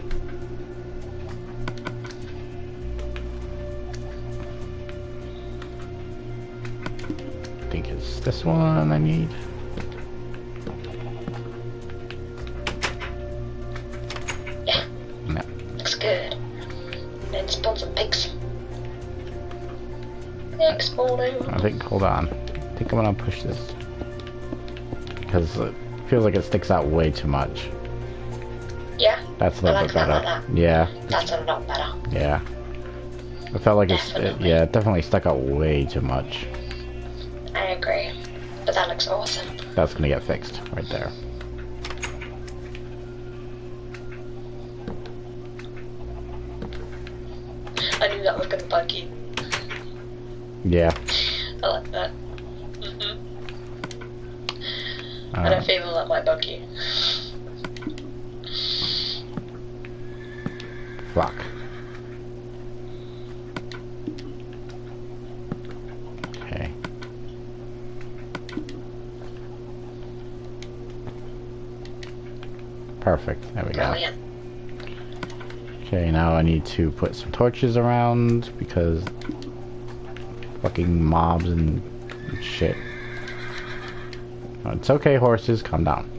I think it's this one I need. Yeah, No. looks good. Then spawn some pigs. Pigs spawning. I think, hold on. I think I'm gonna push this. Because it feels like it sticks out way too much. Yeah, That's a little I like bit that better. like that. Yeah, That's a lot better. yeah. I felt like Definitely. yeah, it definitely stuck out way too much. looks awesome. That's gonna get fixed right there. I knew that was gonna bug you. Yeah. I like that. I don't feel that might bug you. Fuck. Okay. Perfect. There we go. Brilliant. Okay, now I need to put some torches around because fucking mobs and shit. Oh, it's okay, horses, calm down.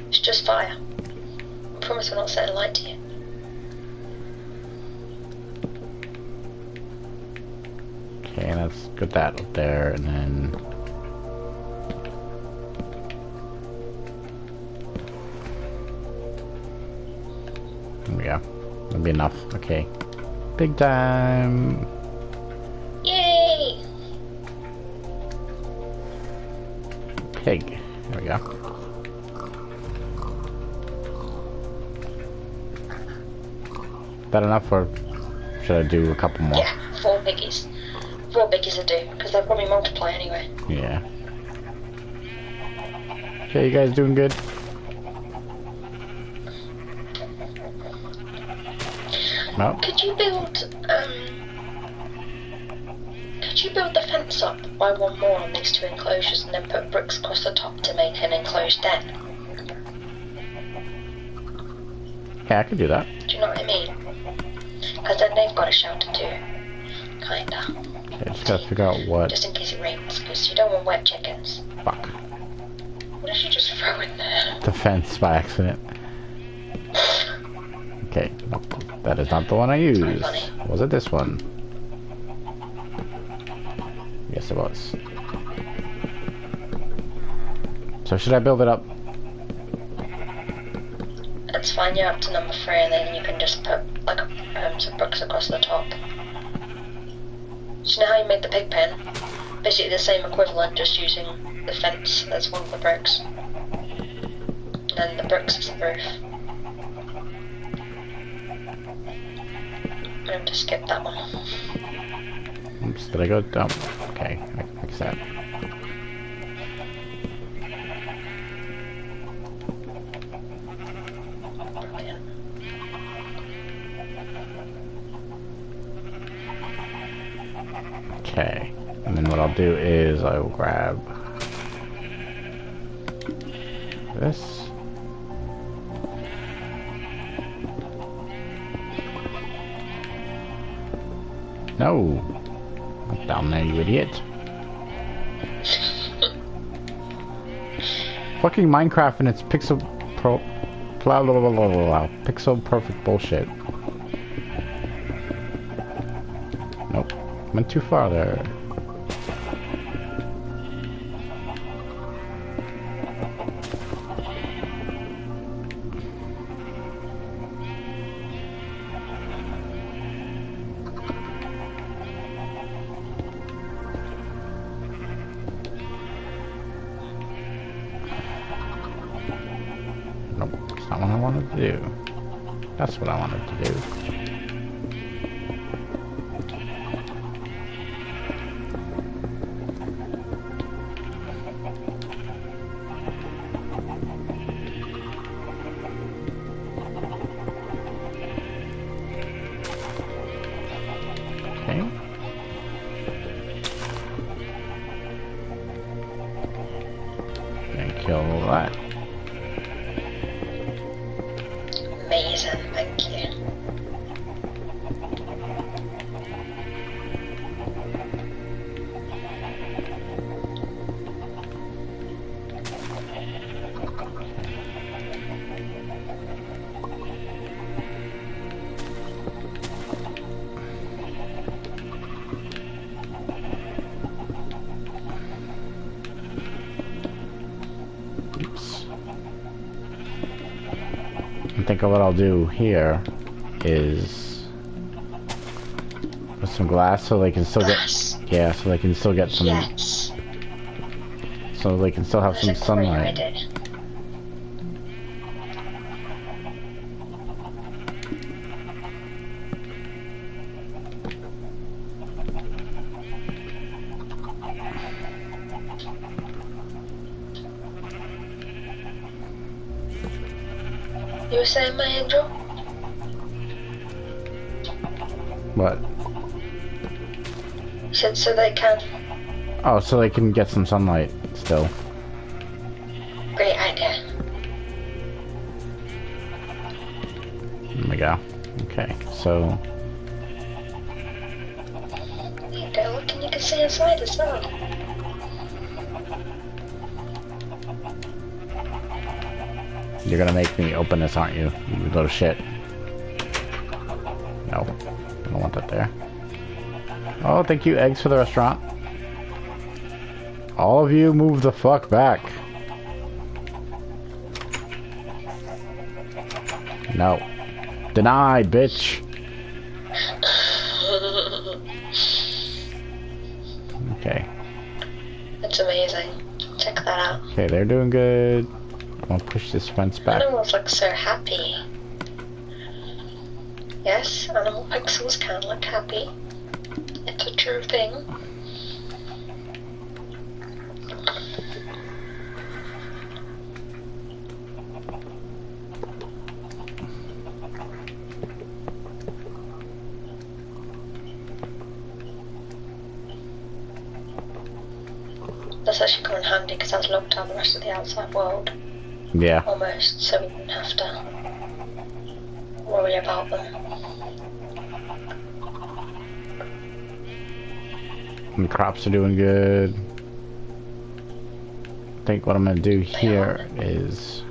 It's just fire. I promise we're not setting light to you. Okay, let's get that up there, and then... There we go. That'll be enough. Okay. Big time! Yay! Pig. There we go. Is that enough, or should I do a couple more? Yeah, 4 biggies. 4 biggies will do, because they'll probably multiply anyway. Yeah. Okay, you guys doing good? No? Could you build the fence up by 1 more on these 2 enclosures and then put bricks across the top to make an enclosed den? Yeah, I could do that. Do you know what I mean? Because then they've got a shelter too. Kinda. Okay, just gotta figure out what... Just in case it rains, because you don't want wet chickens. Fuck. What did you just throw in there? The fence by accident. Okay, nope, that is not the one I used. Was it this one? Yes, it was. So should I build it up? That's fine, you're up to number 3 and then you can just put like some bricks across the top. So you know how you made the pig pen? Basically the same equivalent, just using the fence as one of the bricks. And then the bricks as the roof. I'm going to skip that one. Oops, did I go down? Okay, I can fix that. Brilliant. Okay, and then what I'll do is I will grab this. No! Not down there, you idiot. Fucking Minecraft and its pixel pixel perfect bullshit. Nope. Went too far there. Nope, that's not what I wanted to do. That's what I wanted to do. Okay. And kill that. Amazing, thank you. Oops. I think what I'll do here is put some glass so they can still get, yeah, so they can still get some Yes. so they can still have some That's a great sunlight. idea. You were saying, my angel? What? You said so they can. Oh, so they can get some sunlight still. Great idea. There we go. Okay, so There you go, look, and you can see inside as well. you're gonna make me open this, aren't you? You little shit. No, I don't want that there. Oh, thank you, eggs for the restaurant. All of you move the fuck back. No. Denied, bitch. Okay. It's amazing. Check that out. Okay, they're doing good. I'll push this fence back. Animals look so happy. Yes, animal pixels can look happy. It's a true thing. That's actually come in handy because that's locked out the rest of the outside world. Yeah. Almost, so we wouldn't have to worry about them. And the crops are doing good. I think what I'm gonna do here is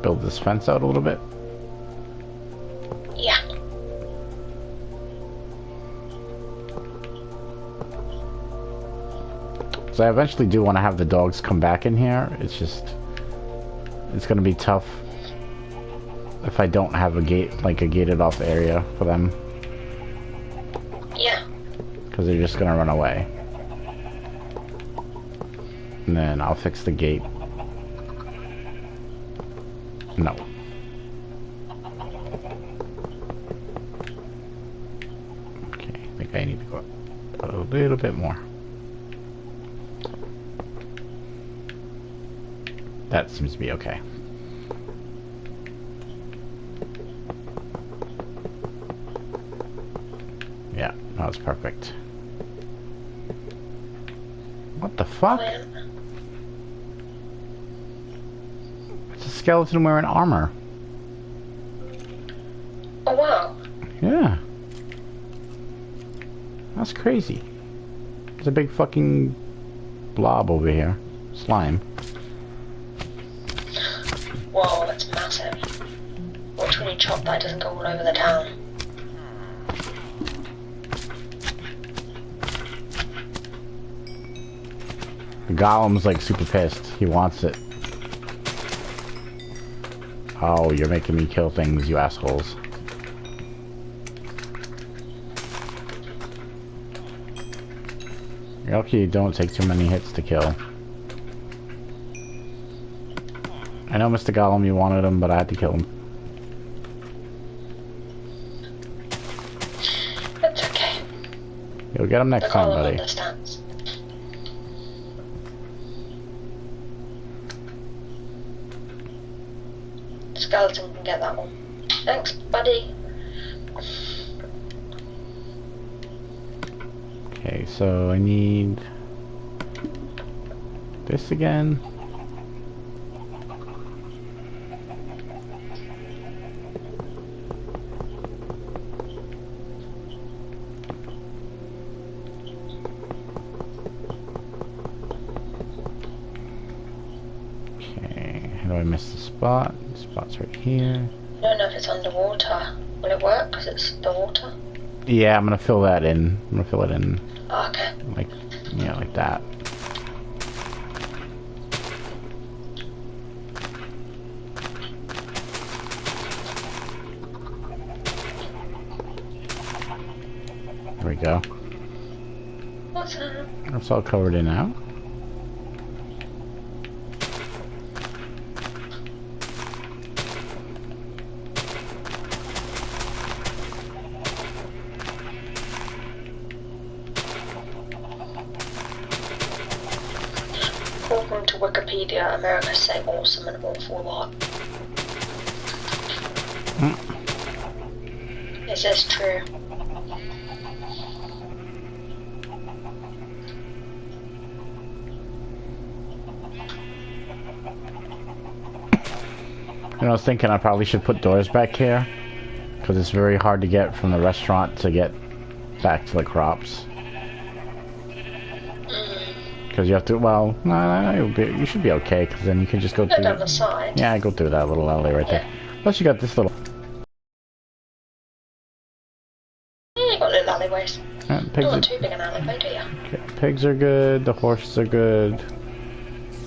build this fence out a little bit. Yeah. So I eventually do want to have the dogs come back in here. It's just, it's gonna be tough if I don't have a gate, like a gated off area for them. Yeah. Because they're just gonna run away. And then I'll fix the gate. No. Okay, I think I need to go up a little bit more. That seems to be okay. Yeah, that was perfect. What the fuck? It's a skeleton wearing armor. Oh wow. Yeah. That's crazy. There's a big fucking blob over here. Slime. Whoa, that's massive. Watch when you chop that, it doesn't go all over the town. The golem's like super pissed. He wants it. Oh, you're making me kill things, you assholes. You're lucky you don't take too many hits to kill. I know, Mr. Golem, you wanted him, but I had to kill him. That's okay. You'll get him next time, buddy. Understands. Skeleton can get that one. Thanks, buddy. Okay, so I need this again. Okay, how do I miss the spot? The spot's right here. I don't know if it's underwater. Will it work? Because it's the water? Yeah, I'm gonna fill that in. I'm gonna fill it in Oh, okay. like, yeah, like that. There we go. Oh, awesome. It's all covered in now. According to Wikipedia, Americans say awesome and awful a lot. Is this true? You know, I was thinking I probably should put doors back here, because it's very hard to get from the restaurant to get back to the crops. Because you have to, well, no, you should be okay, because then you can just go through. Down the side. Yeah, go through that little alley right there. Plus you got this little. Yeah, you got little alleyways. Pigs Not are, too big an alleyway, do you? okay, pigs are good, the horses are good,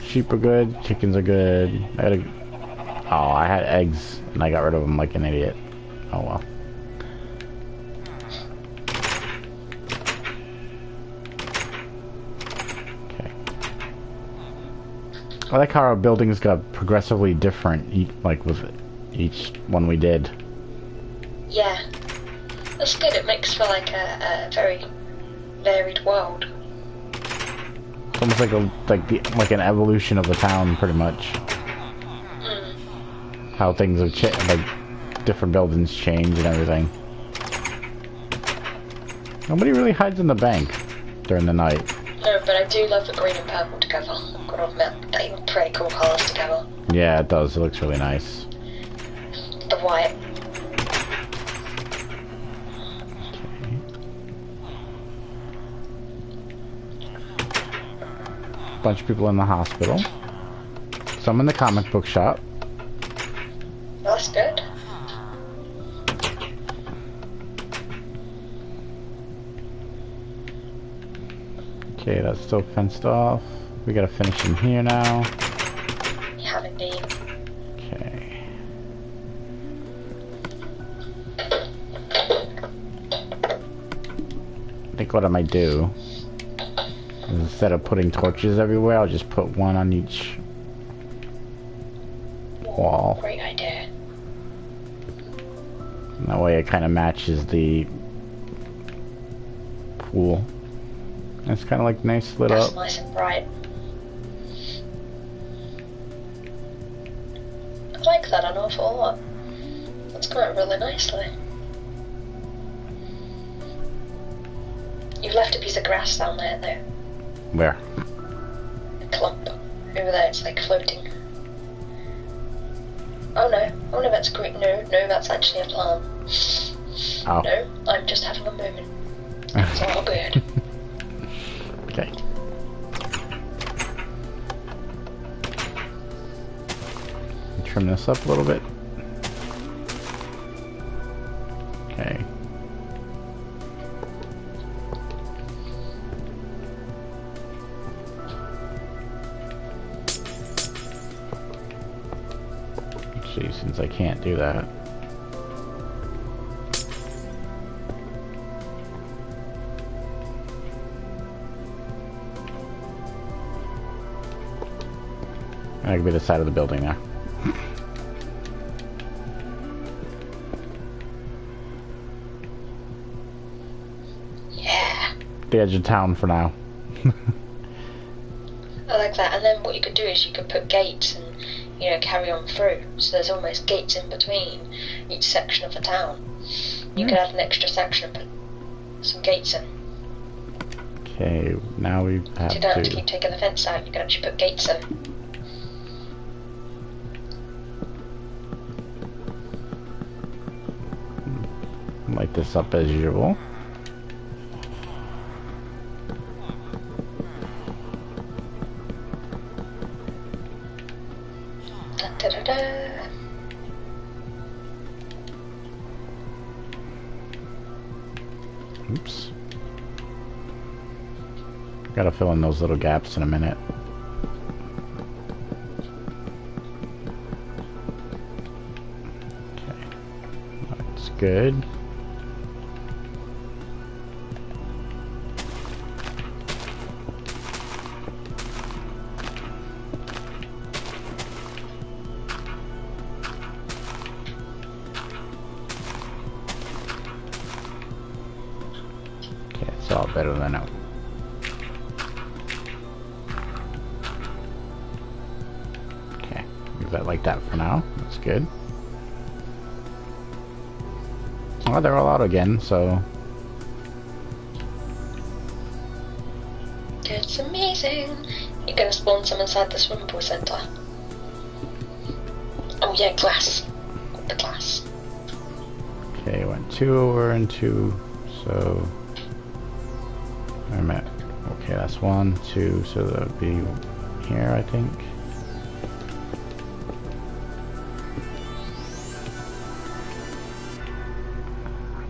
sheep are good, chickens are good. I had eggs, and I got rid of them like an idiot. Oh well. I like how our buildings got progressively different, like with each one we did. Yeah, that's good. It makes for like a very varied world. It's almost like an evolution of the town, pretty much. How things have changed, like different buildings change and everything. Nobody really hides in the bank during the night. No, but I do love the green and purple together. I've got to admit, they were pretty cool colours together. Yeah, it does. It looks really nice. The white. Bunch of people in the hospital. Some in the comic book shop. That's good. Okay, that's still fenced off. We gotta finish in here now. You have indeed. Okay. I think what I might do is instead of putting torches everywhere, I'll just put one on each wall. Great idea. And that way it kind of matches the pool. It's kind of like nice lit That's up. nice and bright. I like that an awful lot. That's come out really nicely. You've left a piece of grass down there though. Where? A clump. Over there, it's like floating. Oh no, that's green. No, that's actually a plant. Oh. No, I'm just having a moment. It's all good. Okay. Trim this up a little bit. Okay. Actually, since I can't do that. That could be the side of the building there. Yeah. The edge of town for now. I like that. And then what you could do is you could put gates and, you know, carry on through. So there's almost gates in between each section of the town. You could add an extra section and put some gates in. Okay, now we have So you don't have to to... keep taking the fence out. You can actually put gates in. light this up as usual. Da-da-da-da. Oops. Gotta fill in those little gaps in a minute. Okay. That's good. lot better than now. Okay, leave that like that for now. That's good. Oh, they're all out again, so... It's amazing. You're gonna spawn some inside the swimming pool center. Oh yeah, glass. The glass. Okay, went 2 over and 2, so... Wait a minute. Okay, that's 1, 2, so that would be here, I think.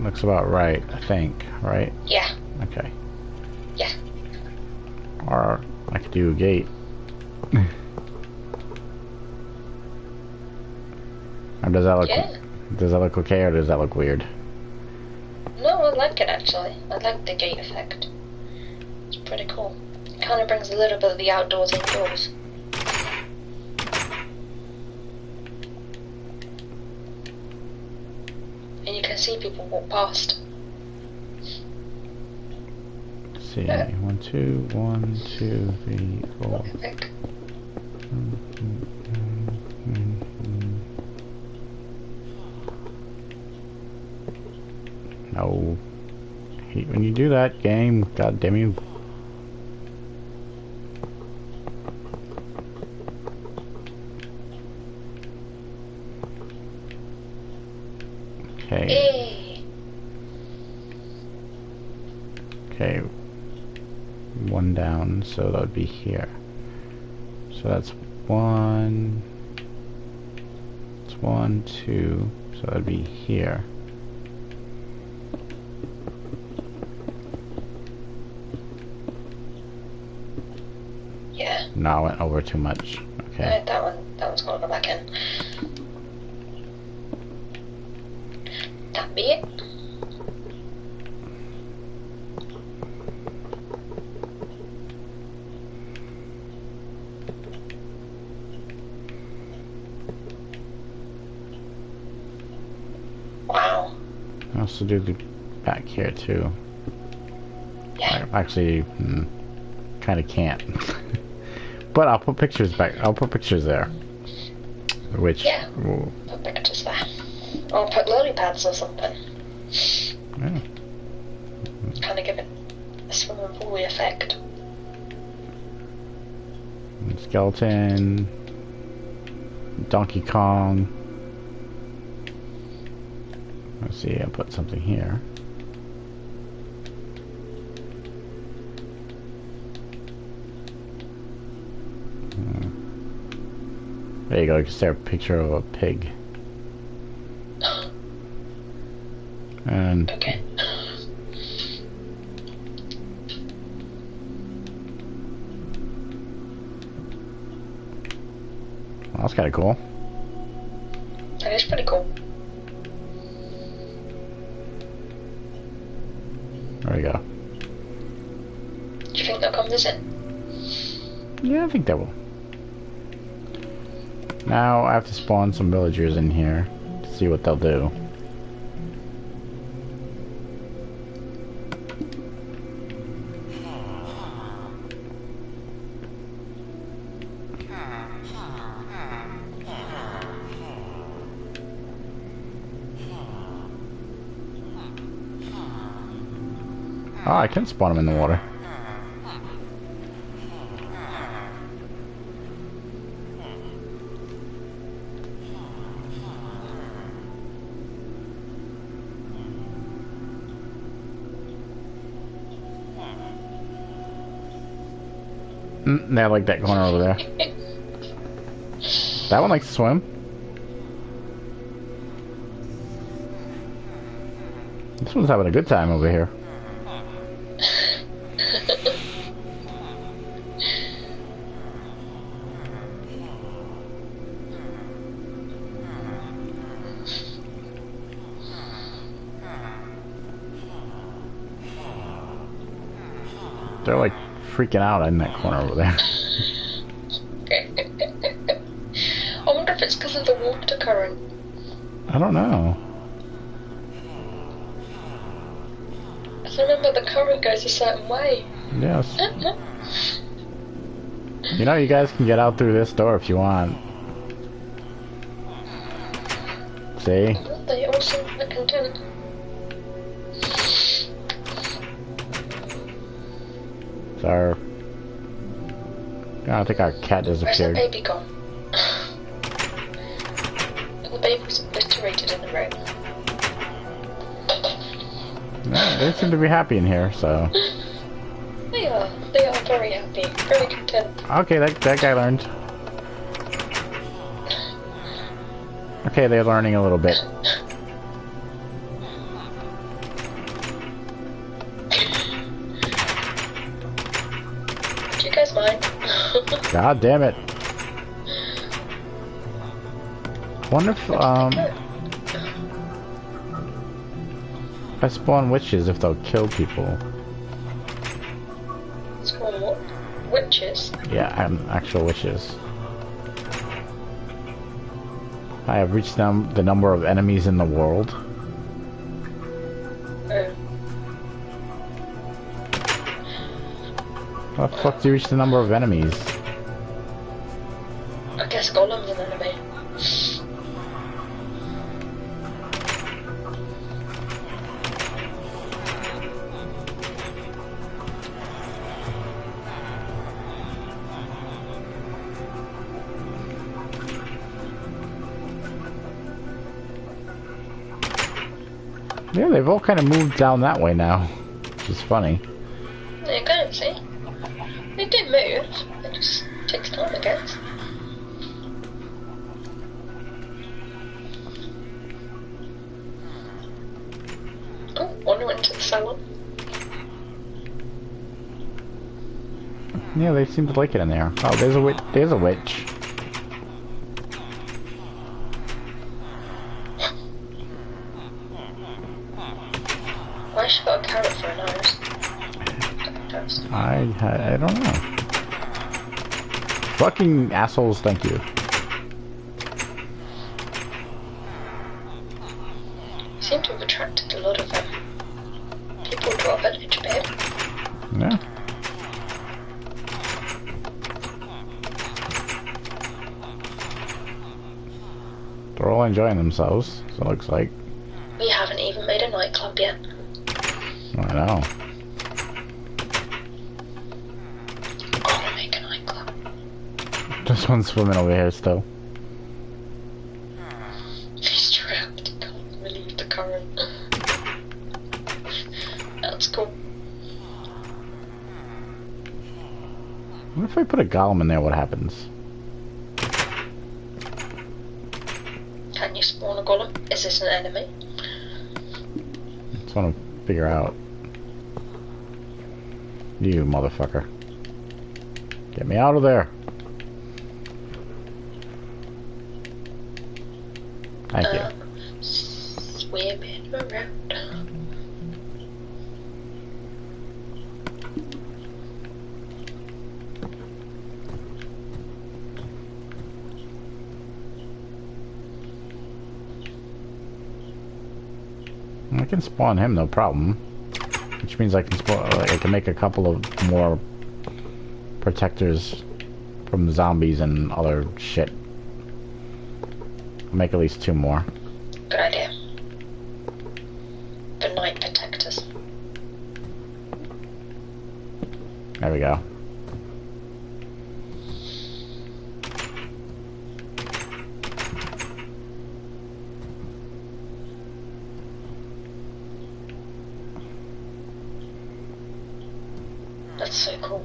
Looks about right, I think, right? Yeah. Okay. Yeah. Or I could do a gate. Or does that look... Yeah. Does that look okay, or does that look weird? No, I like it actually. I like the gate effect. It's pretty cool. It kind of brings a little bit of the outdoors indoors. And you can see people walk past. Let's see. 1, 2, 1, 2, 3, 4. Epic. No. Hate when you do that, game. God damn you. Okay. Hey. Okay. 1 down, so that would be here. So that's 1. It's 1, 2, so that would be here. Yeah. No, I went over too much. Okay. That one's gonna go back in. That be it. Wow. I also do the back here too. Yeah. I actually, kind of can't. But I'll put pictures back. I'll put pictures there. Which... Yeah. Ooh, Put pictures there. Or put lily pads or something. yeah. Kind of give it a swimming pool effect. Skeleton. Donkey Kong. Let's see, I'll put something here. There you go, you can see a picture of a pig. And Okay. well, that's kind of cool. That is pretty cool. There we go. Do you think they'll come visit? Yeah, I think they will. Now I have to spawn some villagers in here to see what they'll do. Oh, I can spawn them in the water. They like that corner over there. That one likes to swim. This one's having a good time over here. They're like freaking out in that corner over there. I wonder if it's because of the water current. I don't know. remember the current goes a certain way. Yes. You know, you guys can get out through this door if you want. See? They all seem content. Our... I think our cat disappeared. Where's the baby gone? The baby was obliterated in the room. No, they seem to be happy in here, so... They are very happy, very content. Okay, that guy learned. Okay, they're learning a little bit. Do you guys mind? God damn it. I wonder if I spawn witches, if they'll kill people. Spawn what? Witches? Yeah, actual witches. I have reached the number of enemies in the world. Oh. How the fuck do you reach the number of enemies? I guess Golem's an enemy. Yeah, they've all kind of moved down that way now, which is funny. There you go, see? They do move, it just takes time, I guess. Oh, one went to the salon. Yeah, they seem to like it in there. Oh, there's a witch. There's a witch. Why has she got a carrot for a nose? I don't know. Fucking assholes, thank you. Seem to have attracted a lot of people to our village, babe. Yeah. They're all enjoying themselves, so it looks like. We haven't even made a nightclub yet. I know. Gotta make a nightclub. This one's swimming over here still. He's trapped, he can't relieve the current. That's cool. What if I put a golem in there, what happens? Can you spawn a golem? Is this an enemy? Just want to figure out. You motherfucker. Get me out of there. Thank you. Swimming around. I can spawn him, no problem. Which means I can spawn. I can make a couple of more protectors from zombies and other shit. I'll make at least 2 more. Good idea. The night protectors. There we go. That's so cool.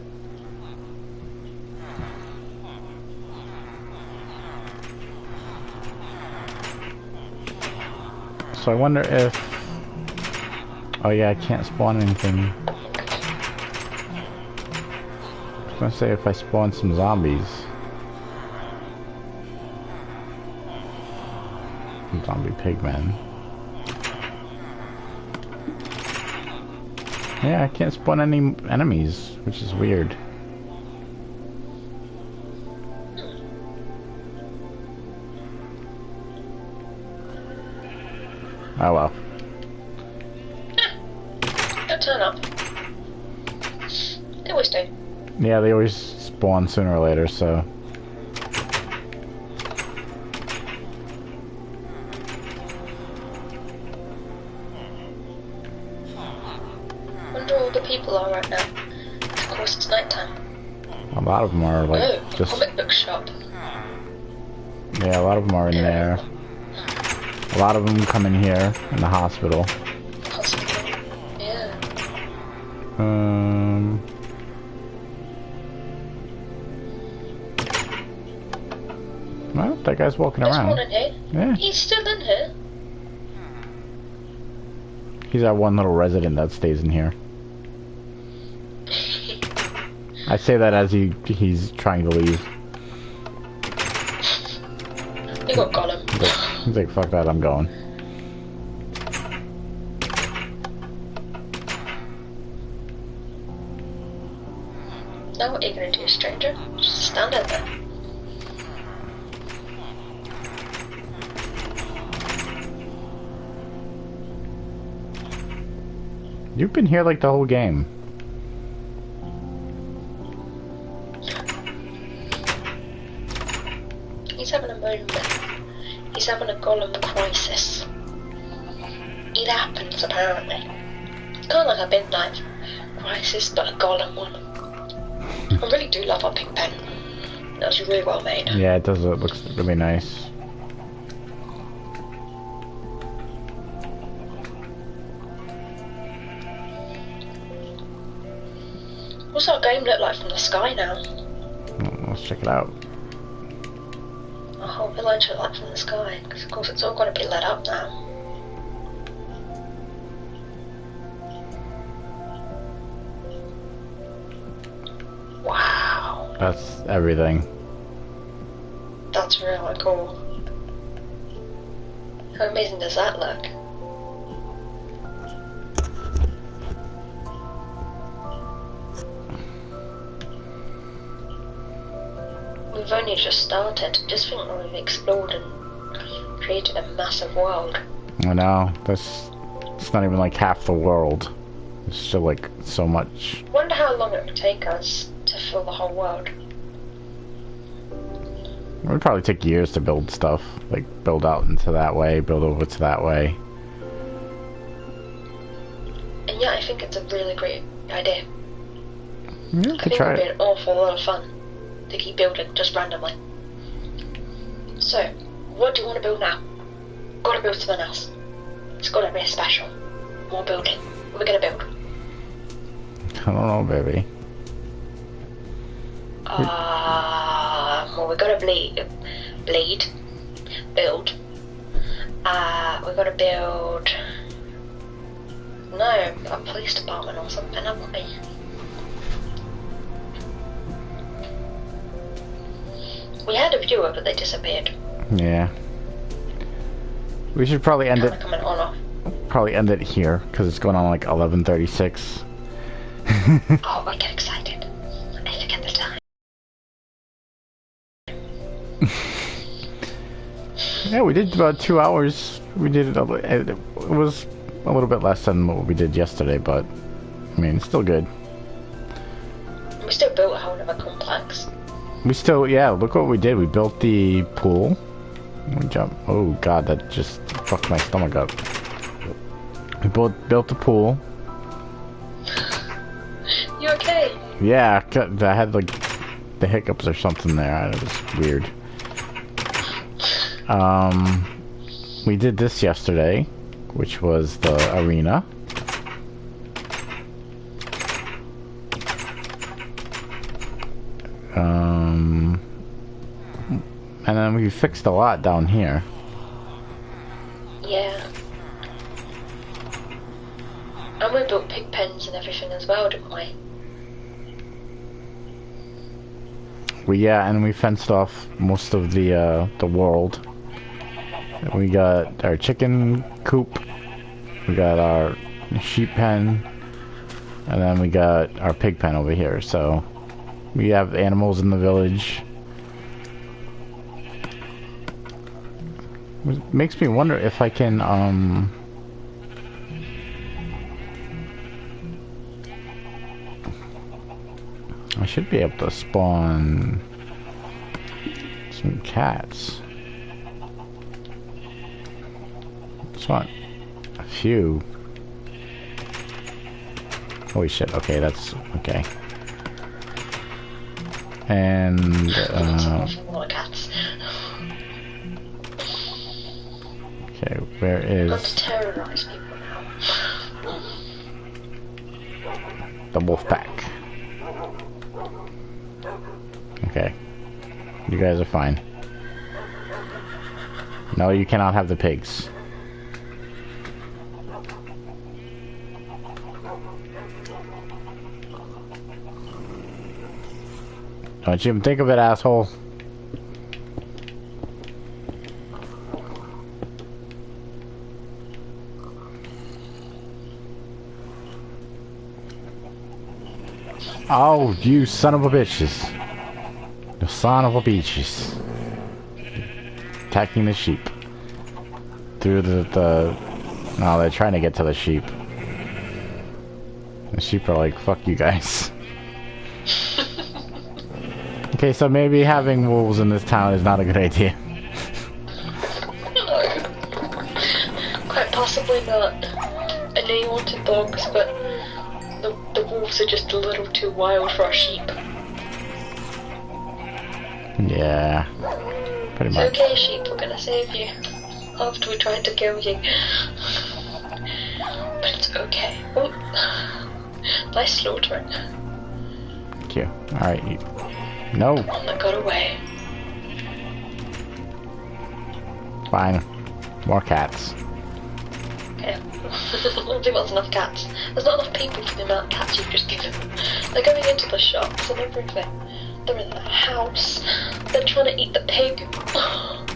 So I wonder if... Oh yeah, I can't spawn anything. I was gonna say if I spawn some zombies. Zombie pigmen. Yeah, I can't spawn any enemies, which is weird. That's turn up. They always do. Yeah, they always spawn sooner or later, so... Wonder where all the people are right now. Of course, it's nighttime. A lot of them are, like, Oh, just... comic book shop. Yeah, a lot of them are in there. A lot of them come in here, in the hospital. Hospital. Yeah. Well, that guy's walking There's around. one in here. Yeah. He's still in here. He's that one little resident that stays in here. I say that as he's trying to leave. You got him. He's like, fuck that, I'm going. Now what are you gonna do, stranger? Just stand out there. You've been here like the whole game. He's having a moment. He's having a golem crisis. It happens, apparently. It's kind of like a midnight crisis, but a golem one. I really do love our pig pen. That was really well made. Yeah, it does. It looks really nice. What's our game look like from the sky now? Let's check it out. Our whole village look like from the sky, because of course it's all got to be lit up now. Wow. That's everything. That's really cool. How amazing does that look? We've only just started. Just think when we've explored and created a massive world. I know. It's not even like half the world. It's still like so much. Wonder how long it would take us to fill the whole world. It would probably take years to build stuff. Like, build out into that way, build over to that way. And yeah, I think it's a really great idea. Yeah, I think it would be an awful lot of fun to keep building just randomly. So, what do you want to build now? Gotta build something else. It's gotta be special. More building. What are we gonna build? I don't know, baby. Well, we gotta build. We gotta build. No, a police department or something, haven't we? We had a viewer, but they disappeared. Yeah. We should probably end Kinda it. coming on off. Probably end it here because it's going on like 11:36. Oh, I get excited. I forget the time. Yeah, we did about 2 hours. We did it was a little bit less than what we did yesterday, but I mean, it's still good. We still built a whole other complex. We still, yeah, look what we did. We built the pool. We jumped. Oh god, that just fucked my stomach up. We built the pool. You okay? Yeah, I had like the hiccups or something there. It was weird. We did this yesterday, which was the arena. And then we fixed a lot down here. Yeah. And we built pig pens and everything as well, didn't we? Yeah, and we fenced off most of the world. We got our chicken coop, we got our sheep pen, and then we got our pig pen over here. So we have animals in the village. It makes me wonder if I can I should be able to spawn some cats. Just want a few. Holy shit, okay, that's okay. And okay, where is not to terrorize people now. the wolf pack? Okay. You guys are fine. No, you cannot have the pigs. Don't you even think of it, asshole. Oh, you son of a bitches. You son of a bitches. Attacking the sheep. Through the... No, they're trying to get to the sheep. The sheep are like, fuck you guys. Okay, so maybe having wolves in this town is not a good idea. No. Quite possibly not. I know you wanted dogs, but the wolves are just a little too wild for our sheep. Yeah. Pretty much. It's okay, sheep, we're gonna save you. After we tried to kill you. But it's okay. Oh. Nice slaughtering. Thank you. Alright, you... No. One that got away. Fine. More cats. Okay. I don't think that's enough cats. There's not enough people for the amount of cats you've just given them. They're going into the shops and everything. They're in the house. They're trying to eat the pig.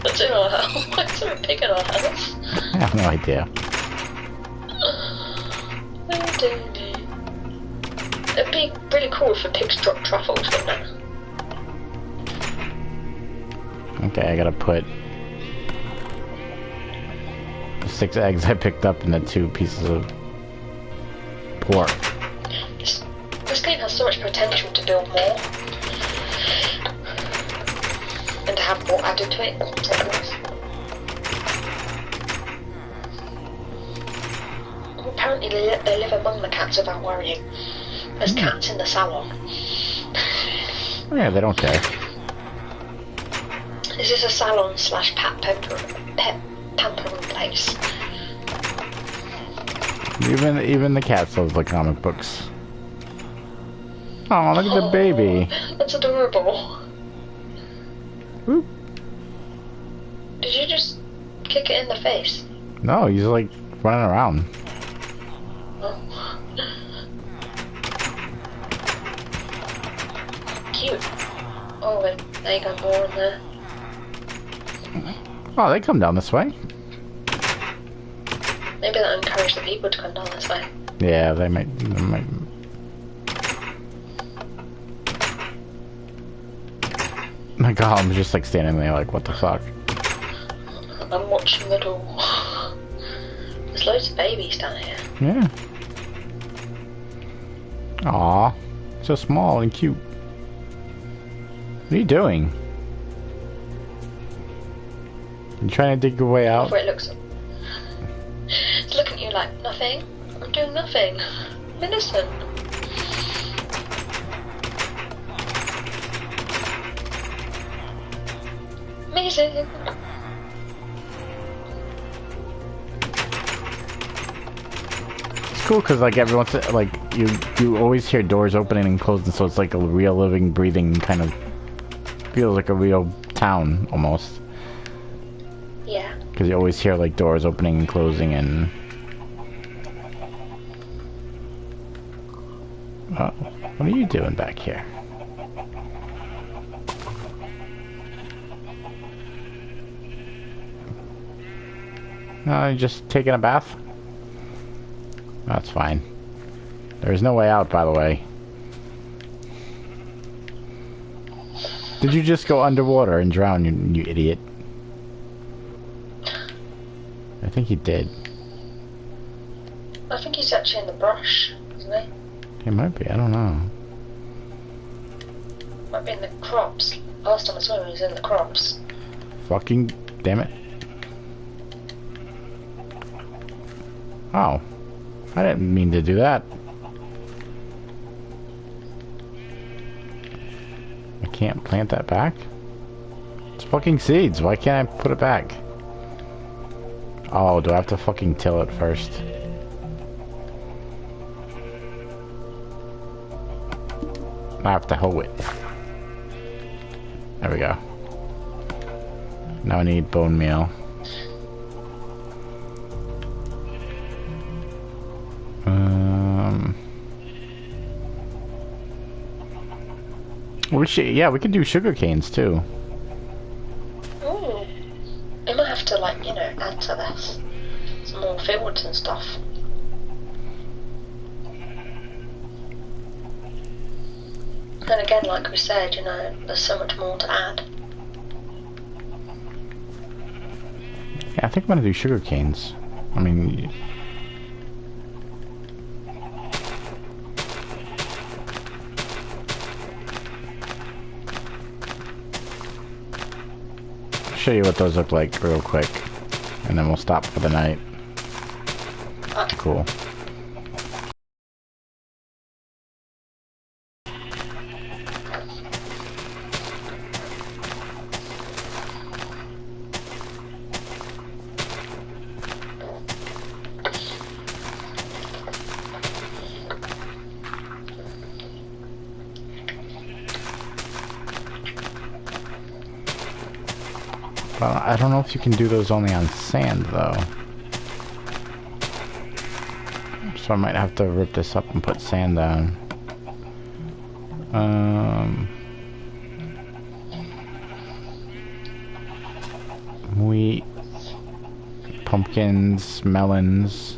That's in our house. Why is there a pig in our house? I have no idea. Oh dear me. It'd be really cool if the pigs dropped truffles, wouldn't it? Okay, I gotta put the 6 eggs I picked up in the 2 pieces of pork. This game has so much potential to build more. And to have more added to it. Apparently they live among the cats without worrying. There's cats in the salon. Oh, yeah, they don't care. This is a salon slash pet pampering place. Even the cats love the comic books. Oh, look at the baby. That's adorable. Whoop. Did you just kick it in the face? No, he's like running around. Oh. Cute. Oh, wait, there you go, more in there. Oh, they come down this way. Maybe that'll encourage the people to come down this way. Yeah, they might. My God, I'm just like standing there like, what the fuck? I'm watching the door. There's loads of babies down here. Yeah. Aw, so small and cute. What are you doing? You trying to dig your way out? Where it looks. It's looking at you like, nothing. I'm doing nothing. I'm innocent. Amazing. It's cool because like every once like you always hear doors opening and closing, so it's like a real living, breathing kind of feels like a real town almost. Yeah. Because you always hear like doors opening and closing and. Oh, what are you doing back here? You're just taking a bath? That's fine. There's no way out, by the way. Did you just go underwater and drown, you idiot? I think he did. I think he's actually in the brush, isn't he? He might be, I don't know. Might be in the crops. Last time I saw him, he was in the crops. Fucking damn it. Oh. I didn't mean to do that. I can't plant that back? It's fucking seeds. Why can't I put it back? Oh, do I have to fucking till it first? I have to hoe it. There we go. Now I need bone meal. We should, yeah, we could do sugar canes too. Ooh. I might have to, like, you know, add to this. Some more fields and stuff. Then again, like we said, you know, there's so much more to add. Yeah, I think I'm gonna do sugar canes. I mean... I'll show you what those look like real quick. And then we'll stop for the night. Okay. Cool. Well, I don't know if you can do those only on sand, though. So I might have to rip this up and put sand down. Wheat, pumpkins, melons.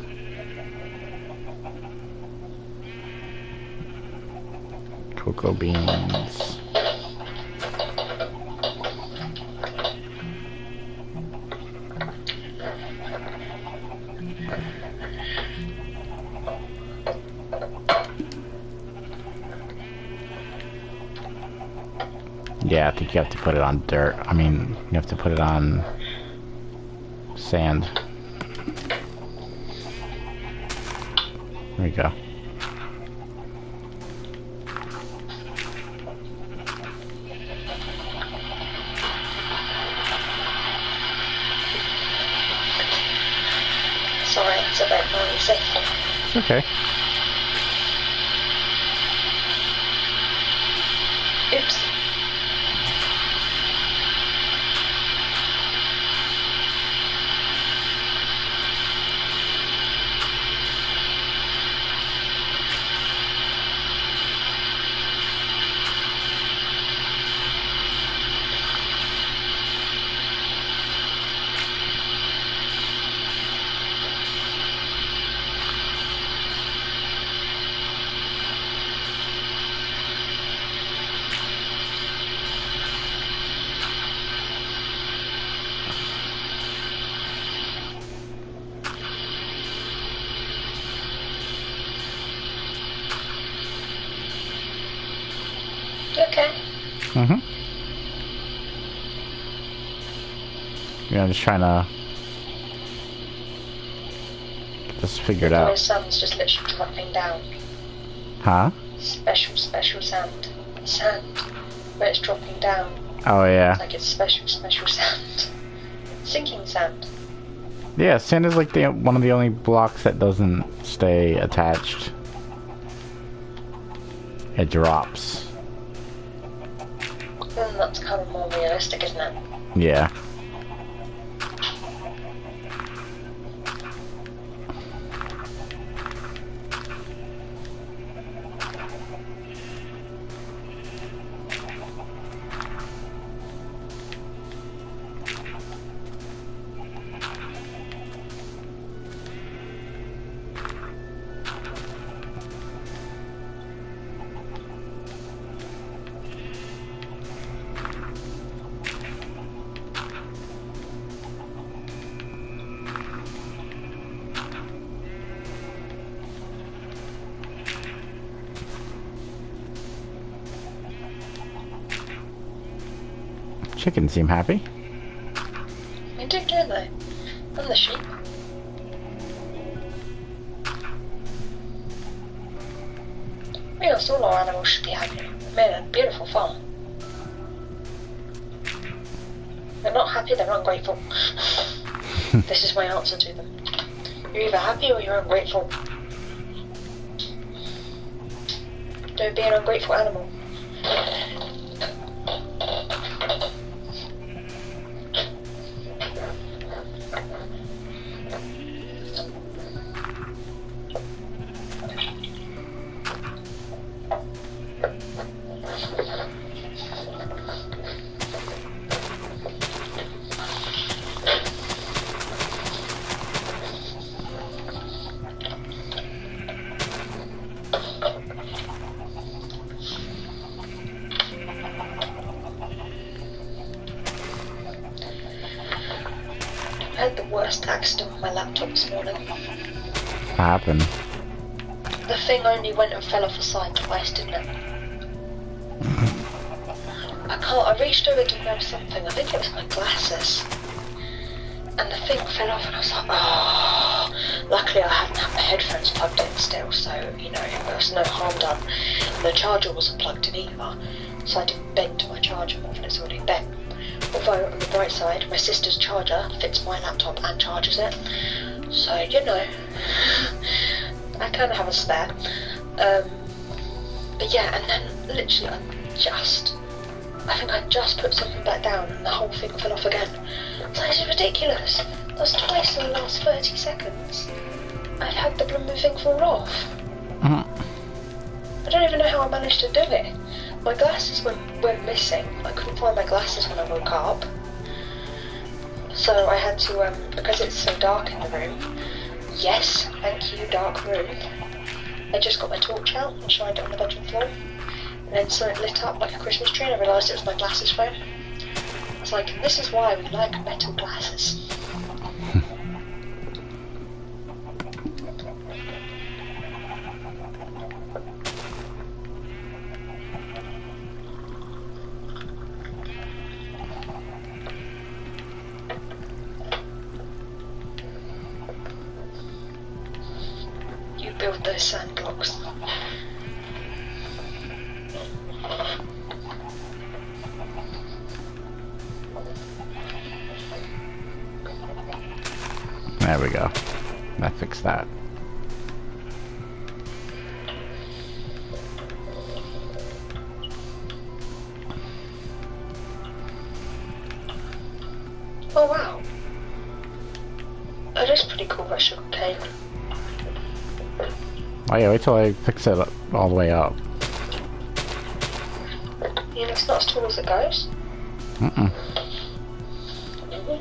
Cocoa beans. Yeah, I think you have to put it on dirt. I mean, you have to put it on sand. There we go. Sorry, it's a bit noisy. It's okay. Oops. Okay. Mm-hmm. Yeah, I'm just trying to get this figured My out. sun's just literally dropping down. Huh? Special sand. Sand. Where it's dropping down. Oh, yeah. It's like it's special sand. Sinking sand. Yeah, sand is like one of the only blocks that doesn't stay attached. It drops. Then that's kind of more realistic, isn't it? Yeah. Chickens seem happy. They do, don't they? And the sheep. Yes, all our animals should be happy. We made a beautiful farm. They're not happy, they're ungrateful. This is my answer to them. You're either happy or you're ungrateful. Don't be an ungrateful animal. I had the worst accident with my laptop this morning. What happened? The thing only went and fell off the side twice, didn't it? I reached over to grab something, I think it was my glasses. And the thing fell off and I was like, oh. Luckily I hadn't had my headphones plugged in still, so, you know, there was no harm done. And the charger wasn't plugged in either, so I didn't bend my charger more than it's already bent. Although, on the bright side, my sister's charger fits my laptop and charges it. So, you know, I kind of have a spare. But yeah, and then literally I think I just put something back down and the whole thing fell off again. It's like, this is ridiculous. That's twice in the last 30 seconds. I've had the blooming thing fall off. I don't even know how I managed to do it. My glasses went missing. I couldn't find my glasses when I woke up. So I had to, because it's so dark in the room, yes, thank you, dark room, I just got my torch out and shined it on the bedroom floor. And then so it lit up like a Christmas tree and I realised it was my glasses frame. I was like, this is why we like metal glasses. You build those sand blocks. There we go. That fixed that. Oh wow. That is pretty cool, that sugar cane. Oh yeah, wait till I fix it all the way up. You know, it's not as tall as it goes. Mm-mm. Ooh.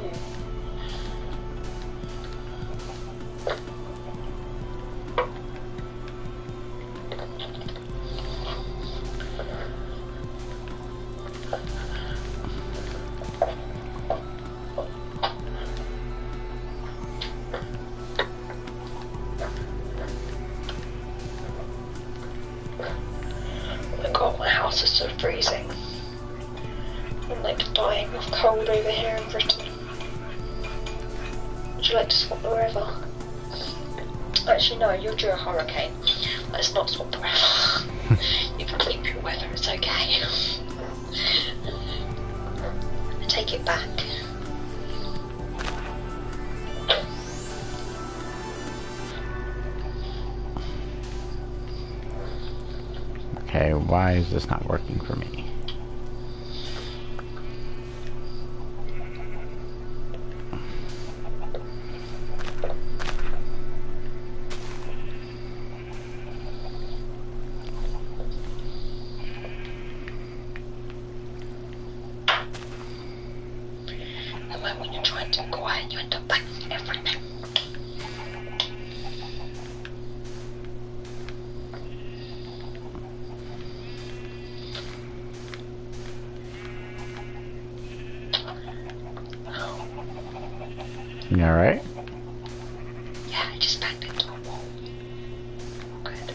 My house is so freezing. I'm like dying of cold over here in Britain. Would you like to swap the weather? Actually no, you're due a hurricane. Let's not swap the weather. You can keep your weather, it's okay. I take it back. Okay, why is this not working for me? And then when you're trying to be quiet, you end up banging everything. You alright? Yeah, I just banged into a wall. Good.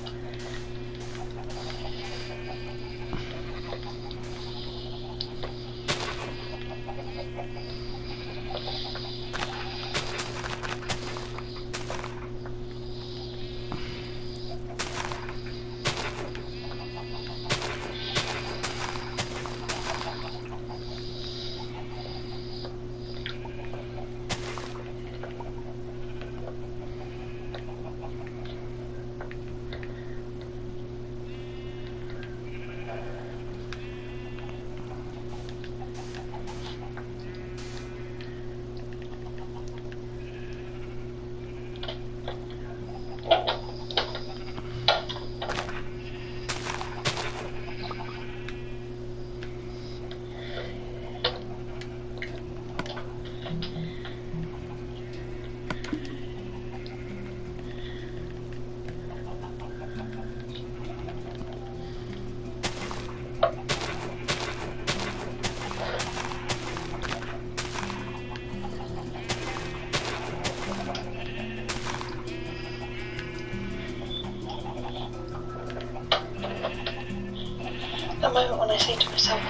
that moment when I say to myself,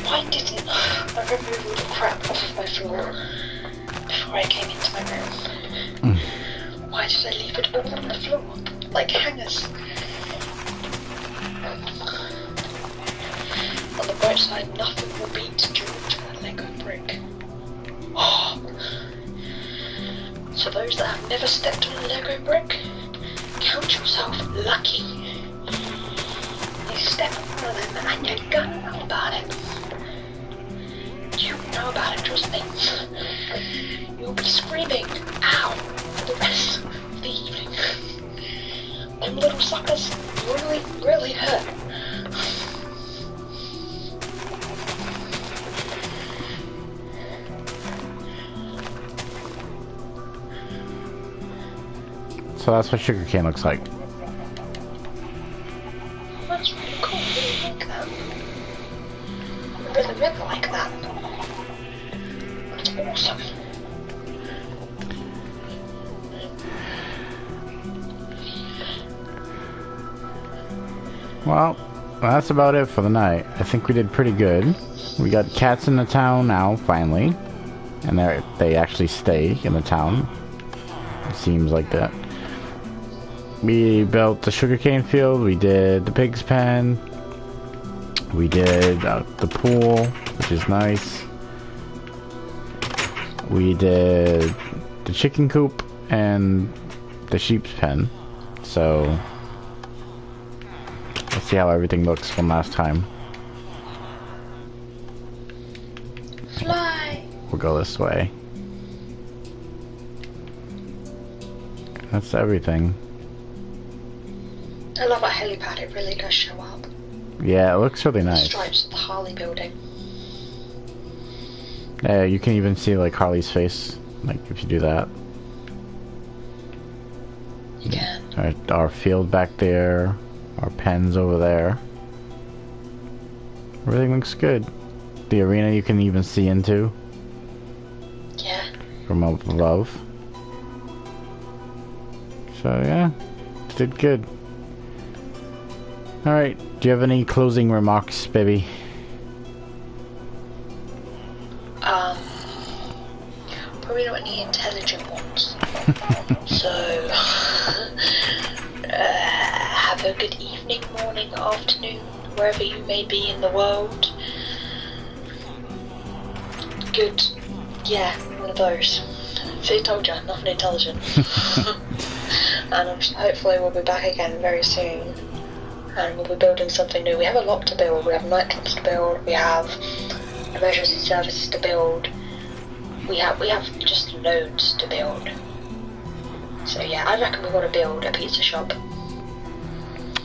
why didn't I remove all the crap off of my floor before I came into my room? Why did I leave it all on the floor, like hangers? On the bright side, nothing will beat George and a Lego brick. Oh. So those that have never stepped on a Lego brick, count yourself lucky. You step on one of them and you're gonna know about it. You know about it, trust me. You'll be screaming, ow, for the rest of the evening. Them little suckers really, really hurt. So that's what sugarcane looks like. That's really cool, I really like that. I really, really like that. That's awesome. Well, that's about it for the night. I think we did pretty good. We got cats in the town now, finally. And they actually stay in the town. It seems like that. We built the sugarcane field, we did the pig's pen, we did the pool, which is nice. We did the chicken coop and the sheep's pen. So let's see how everything looks from last time. Fly! We'll go this way. That's everything. I love our helipad, it really does show up. Yeah, it looks really The nice. stripes of the Harley building. Yeah, you can even see like Harley's face, like if you do that. You can. Our field back there, our pens over there. Everything looks good. The arena you can even see into Yeah. from up above. So yeah, did good. Alright, do you have any closing remarks, baby? Probably not any intelligent ones. So, have a good evening, morning, afternoon, wherever you may be in the world. Good, yeah, one of those. See, I told you, nothing intelligent. And hopefully we'll be back again very soon. And we'll be building something new. We have a lot to build. We have nightclubs to build. We have emergency services to build. We have just loads to build. So yeah, I reckon we want to build a pizza shop.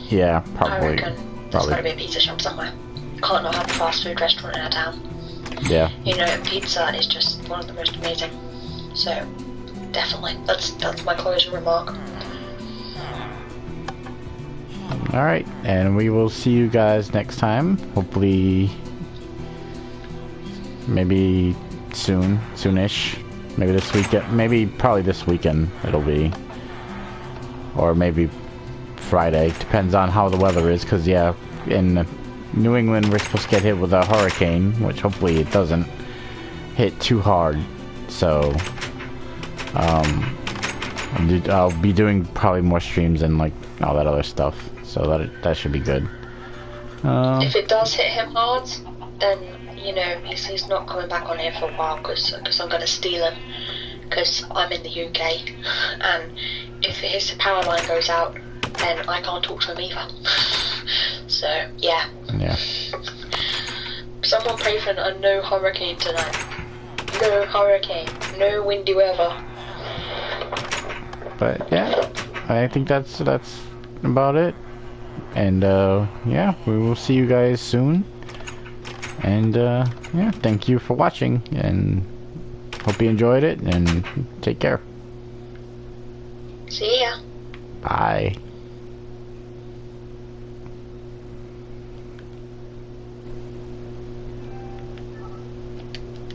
Yeah, probably. I reckon there's got to be a pizza shop somewhere. Can't not have a fast food restaurant in our town. Yeah. You know, pizza is just one of the most amazing. So definitely, that's my closing remark. Alright, and we will see you guys next time. Hopefully, maybe soonish. Maybe this weekend, probably this weekend it'll be. Or maybe Friday, depends on how the weather is, because yeah, in New England we're supposed to get hit with a hurricane, which hopefully it doesn't hit too hard. So, I'll be doing probably more streams and like all that other stuff. So that should be good. If it does hit him hard, then you know he's not coming back on here for a while because I'm going to steal him because I'm in the UK, and if his power line goes out, then I can't talk to him either. So yeah. Yeah. Someone pray for a no hurricane tonight. No hurricane. No windy weather. But yeah, I think that's about it. And yeah, we will see you guys soon. And yeah, thank you for watching, and hope you enjoyed it, and take care. See ya. Bye.